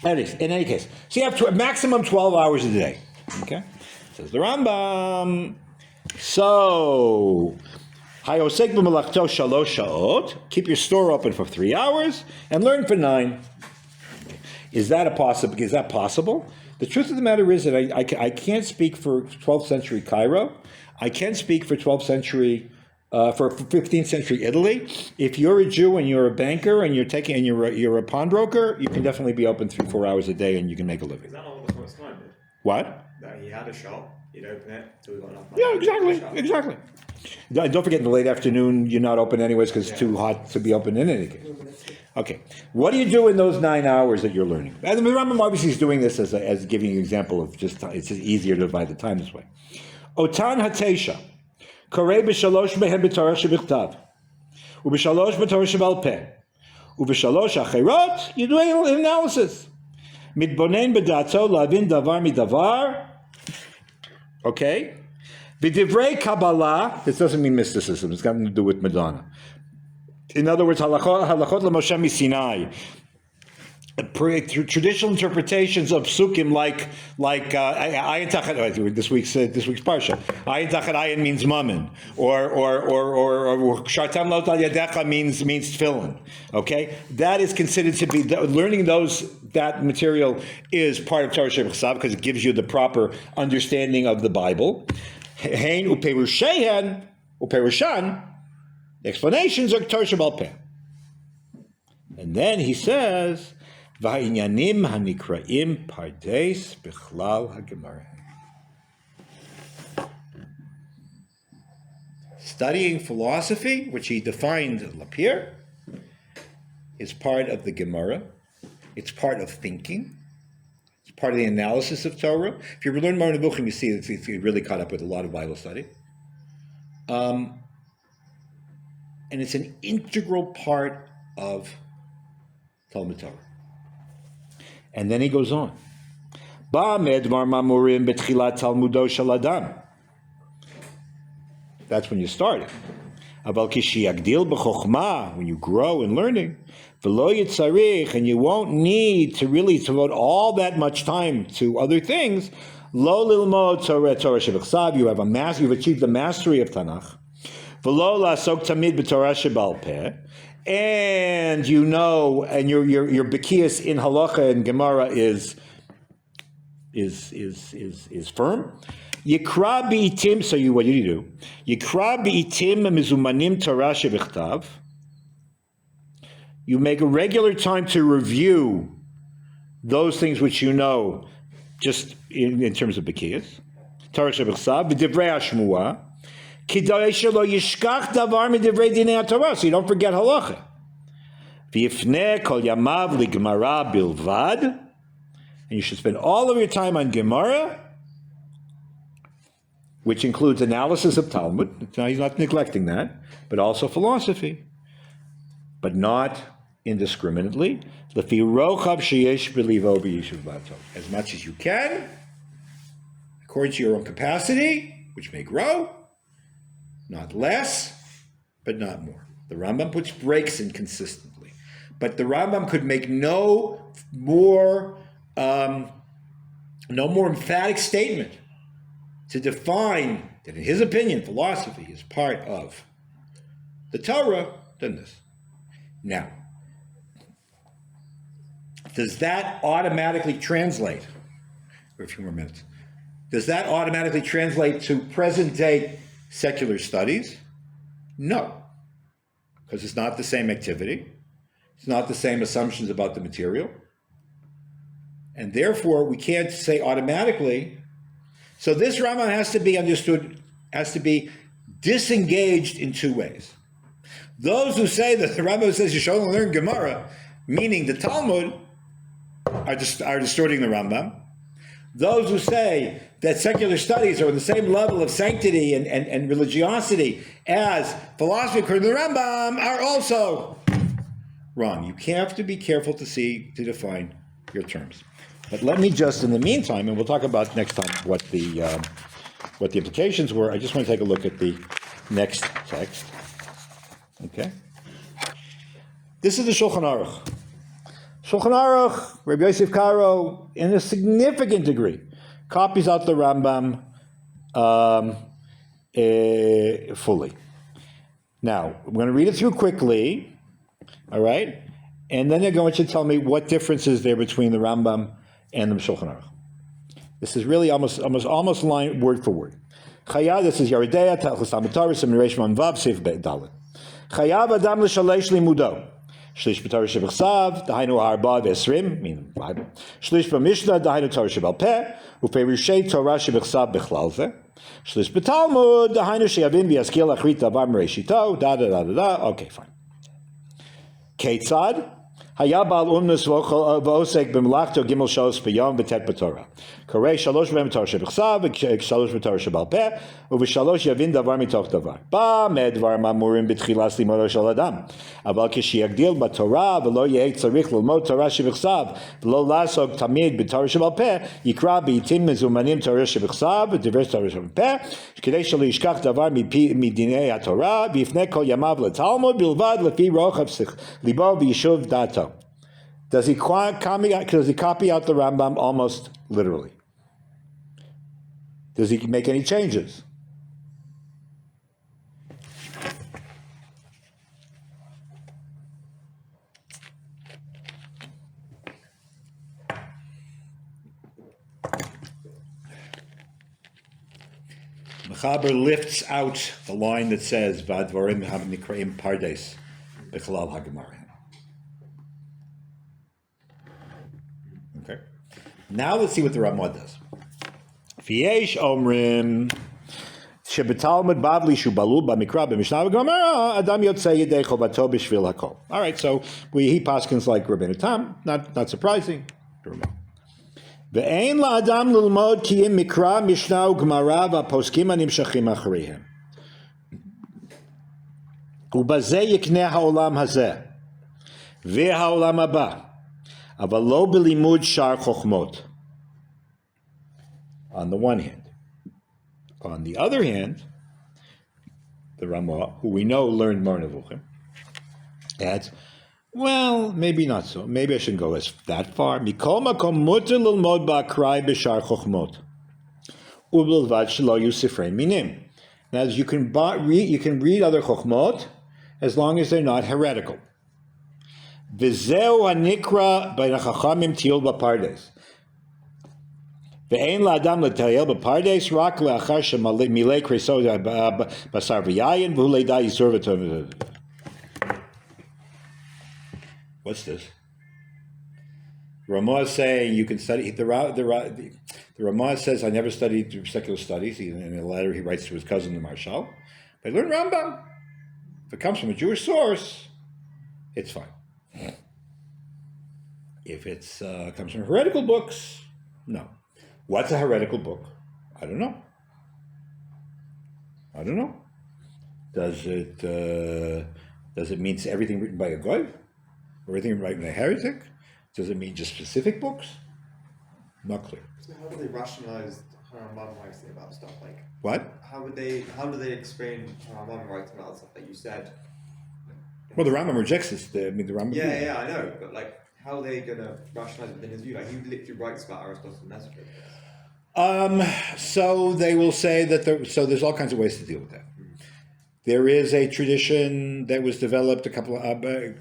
In any case, so you have maximum 12 hours a day. Okay, says the Rambam. So, hayosek b'malachto shalosh shaot. Keep your store open for 3 hours and learn for 9. Is that possible? The truth of the matter is that I can't speak for 12th century Cairo. I can speak for 12th century, for 15th century Italy. If you're a Jew and you're a banker and you're a pawnbroker, you can definitely be open 3-4 hours a day and you can make a living. Is that not what the Prophet's time did? What? That he had a shop, he'd open it till we got enough money. Yeah, exactly. Don't forget, in the late afternoon, you're not open anyways because it's too hot to be open in any case. Okay, what do you do in those 9 hours that you're learning? And the Rambam obviously is doing this as giving you an example of it's just easier to divide the time this way. Otan hatesha, korei b'shalosh mehem b'torah shebichtav, u'b'shalosh b'torah shebal peh, u'b'shalosh acherot you do an analysis. Mitbonen b'dato lavin davar midavar. Okay, v'divrei Kabbalah. This doesn't mean mysticism. It's got nothing to do with Madonna. In other words, halachot l'Moshe miSinai. Traditional interpretations of psukim like ayin tachat this week's parsha. Ayin tachat ayin means mammon, or shartam lot al yadecha means tefillin. Okay, that is considered to be learning that material is part of Torah Shebechsav because it gives you the proper understanding of the Bible. Hein uperushan, the explanations are Torah Shebal Peh. And then he says, V'ha'inyanim hanikraim pardes b'chlal ha'gemara. Studying philosophy, which he defined Lapir, is part of the Gemara. It's part of thinking. It's part of the analysis of Torah. If you learn more in the Bukhim, you see it's really caught up with a lot of Bible study. And it's an integral part of Talmud Torah. And then he goes on. That's when you start it. When you grow in learning, and you won't need to really devote all that much time to other things. You have you've achieved the mastery of Tanakh. And you know, and your bekias in Halakhah and Gemara is firm. Yikra bi'itim. So what do you do? Yikra bi'itim mizumanim Torah shebichtav. You make a regular time to review those things which you know just in terms of Bekiyas. Torah Shebechsav, V'divrei HaShmuah, Kidei shelo yishkach davar midivrei dinei HaTorah, so you don't forget Halakhah. V'yifneh kol yamav liGemara bilvad, and you should spend all of your time on Gemara, which includes analysis of Talmud. Now, he's not neglecting that, but also philosophy, but not indiscriminately. Lefi rochav sheyesh b'livo b'yishuv b'atov, as much as you can, according to your own capacity, which may grow, not less, but not more. The Rambam puts breaks in consistently, but the Rambam could make no more emphatic statement to define that, in his opinion, philosophy is part of the Torah than this. Now, does that automatically translate, for a few more minutes, does that automatically translate to present-day secular studies? No, because it's not the same activity. It's not the same assumptions about the material. And therefore, we can't say automatically. So this Rambam has to be understood, has to be disengaged in two ways. Those who say that the Rambam says you should only learn Gemara, meaning the Talmud, are distorting the Rambam. Those who say that secular studies are on the same level of sanctity and religiosity as philosophy according to the Rambam are also wrong. You have to be careful to define your terms. But let me just, in the meantime, and we'll talk about next time what the implications were. I just want to take a look at the next text. Okay. This is the Shulchan Aruch. Shulchan Aruch, Rabbi Yosef Karo, in a significant degree, copies out the Rambam fully. Now, I'm going to read it through quickly, all right? And then they're going to tell me what difference is there between the Rambam and the Shulchan Aruch. This is really almost line word for word. Chaya, this is Yeridea, Telchus Amataris, Seminary Man Vav, Seif Bet Dalet. Chayav Adam l'shalesh limudo. Shlish b'Torah shebechsav, dahainu ha'arba v'esrim, meaning Bible. Shlish b'Mishnah, dahainu Torah shebal peh, u'perushei Torah shebechsav bechlal zeh. Shlish b'Talmud, dahainu sheyavin v'yaskil achrit davar mereshito, da. Okay, fine. Ketzad, היה בעל אומנוס ועוסק במלאכתו ג' שעות ביום וט' בתורה. קורא 3 פעמים תורה שבכתב ו3 בתורה שבעל פה, וב3 יבין דבר מתוך דבר. במה דברים אמורים בתחילת לימודו של אדם? אבל כשיגדיל בתורה ולא יהיה צריך ללמוד תורה שבכתב ולא לעסוק תמיד בתורה שבעל פה, יקרא בעתים מזומנים תורה שבכתב ודברי תורה שבעל פה, כדי שלא ישכח דבר מדיני התורה, ויפנה כל ימיו לתלמוד בלבד לפי רוחב ליבו ויישוב דעתו. Does he copy out the Rambam almost literally? Does he make any changes? Mechaber lifts out the line that says "V'advarim ha'nikreim pardes b'chalal haGemara." Okay. Now let's see what the Ramah does. V'yesh omrim shebetalmud bavli shu balul b'mikra b'mishnah v'gemara adam yotzei yedei chovato b'shvil hakol. All right, so he paskins like Rabbeinu Tam, not surprising. Ve'ein la'adam lilmod ki im mikra mishnah u'gemara v'poskim animshachim achreihem. U'bazeh yikneh ha'olam hazeh ve'ha'olam haba. אבל לא בלימוד שאר חוכמות. On the one hand. On the other hand, the Ramah, who we know learned Mar Nevuchim, adds, well, maybe not so. Maybe I shouldn't go that far. מכל מקום מותר ללמוד באקראי בשאר חוכמות. ובלבד שלא יהיו ספרי מינים. Now, you can read other chokhmot as long as they're not heretical. V'zeu hanikra בין החכמים טיול בפרדס. ואין לאדם לטייל בפרדס רק לאחר שמילא קריסו בשר ויין והוא לידע איסור ותום. What's this? Ramah is saying you can study the Ramah says I never studied secular studies. In a letter he writes to his cousin the Marshal. But I learned Rambam. If it comes from a Jewish source, it's fine. If it comes from heretical books, no. What's a heretical book? I don't know. Does it mean everything written by a goy? Everything written by a heretic? Does it mean just specific books? Not clear. So how do they rationalize Rambam writing about stuff like? What? How do they explain Rambam writing about stuff that you said? Well, the Rambam rejects this. The Rambam. Yeah, I know, but like, how are they gonna rationalize it within his view? Like, he literally writes about Aristotle and Nestor. So they will say that there's all kinds of ways to deal with that. There is a tradition that was developed a couple of when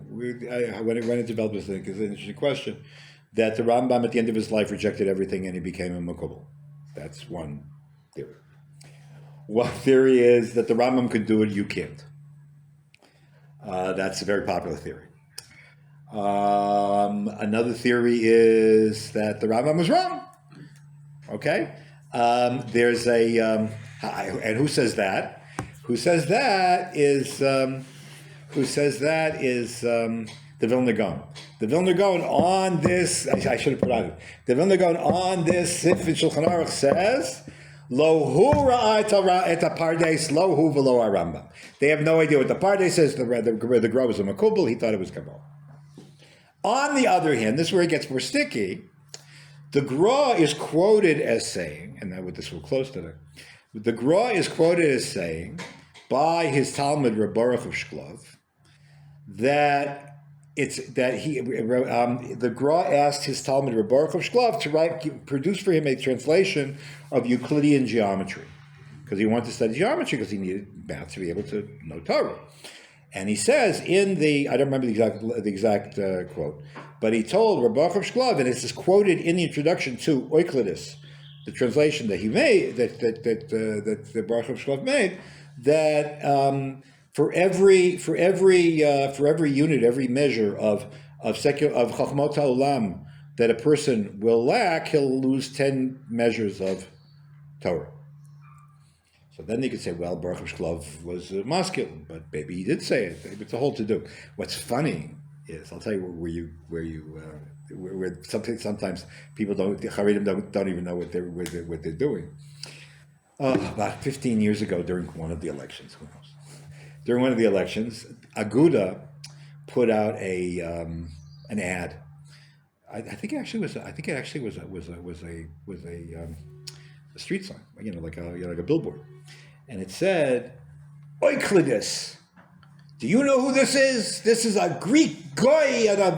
it developed, I think is an interesting question. That the Rambam at the end of his life rejected everything and he became a makubal. That's one theory. One theory is that the Rambam could do it, you can't. That's a very popular theory. Another theory is that the Rambam was wrong. Okay, there's a and who says that? Who says that is the Vilna Gaon. The Vilna Gaon on this, I should have put on it. The Vilna Gaon on this Sif in Shulchan Aruch says, Lo hu ra'at et pardes, lo hu v'lo Rambam. They have no idea what the pardes says. The Gra was a makubal. He thought it was Kabbalah. On the other hand, this is where it gets more sticky. The Gra is quoted as saying, and this will close to that. The Gra is quoted as saying by his Talmud Reb Baruch of Shklov that the Gra asked his Talmud Reb Baruch of Shklov to produce for him a translation of Euclidean geometry because he wanted to study geometry because he needed math to be able to know Torah. And he says I don't remember the exact quote, but he told Reb Baruch of Shklov, and it's quoted in the introduction to Euclidus, the translation that he made, that Baruch of Shklov made, that for every unit, every measure of Chachmot HaOlam that a person will lack, he'll lose 10 measures of Torah. So then you could say, well, Baruch of Shklov was masculine, but maybe he did say it. It's a whole to-do. What's funny is, I'll tell you where sometimes people the Haredim don't even know what they're doing. About 15 years ago, during one of the elections, who knows? During one of the elections, Aguda put out an ad. I think it actually was a street sign, like a billboard, and it said, "Euclidus. Do you know who this is? This is a Greek guy and a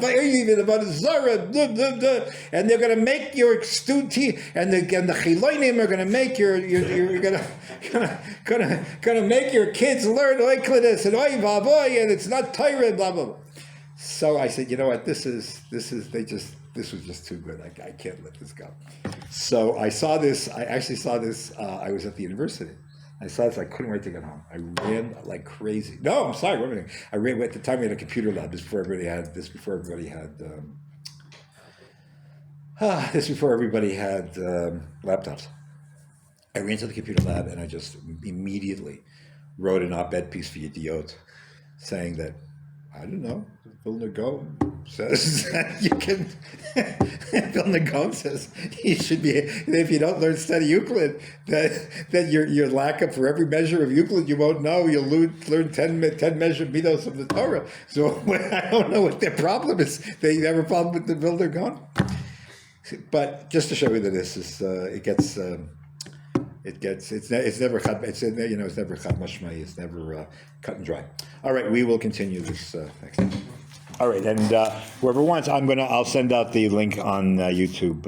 Zara, and they're going to make your student and the Chilonim are going to make you're going to make your kids learn Euclidus and Oy Vavoy, and it's not Torah, blah blah blah." So I said, you know what? This was just too good. I can't let this go. So I saw this. I actually saw this. I was at the university. I saw this. I couldn't wait to get home. I ran like crazy. No, I'm sorry. Wait a minute. I ran at the time. We had a computer lab. Before everybody had laptops. I ran to the computer lab and I just immediately wrote an op-ed piece for Yediot saying that, I don't know, Vilna Gaon says that you can. Vilna Gaon says you should be, if you don't study Euclid, that your lack of, for every measure of Euclid you won't know, you'll learn 10 measured midos of the Torah. So I don't know what their problem is. They have a problem with the Vilna Gaon. But just to show you that this is, it's never cut. It's never cut mashmai. It's never cut and dry. All right, we will continue this next time. All right, and whoever wants, I'll send out the link on YouTube.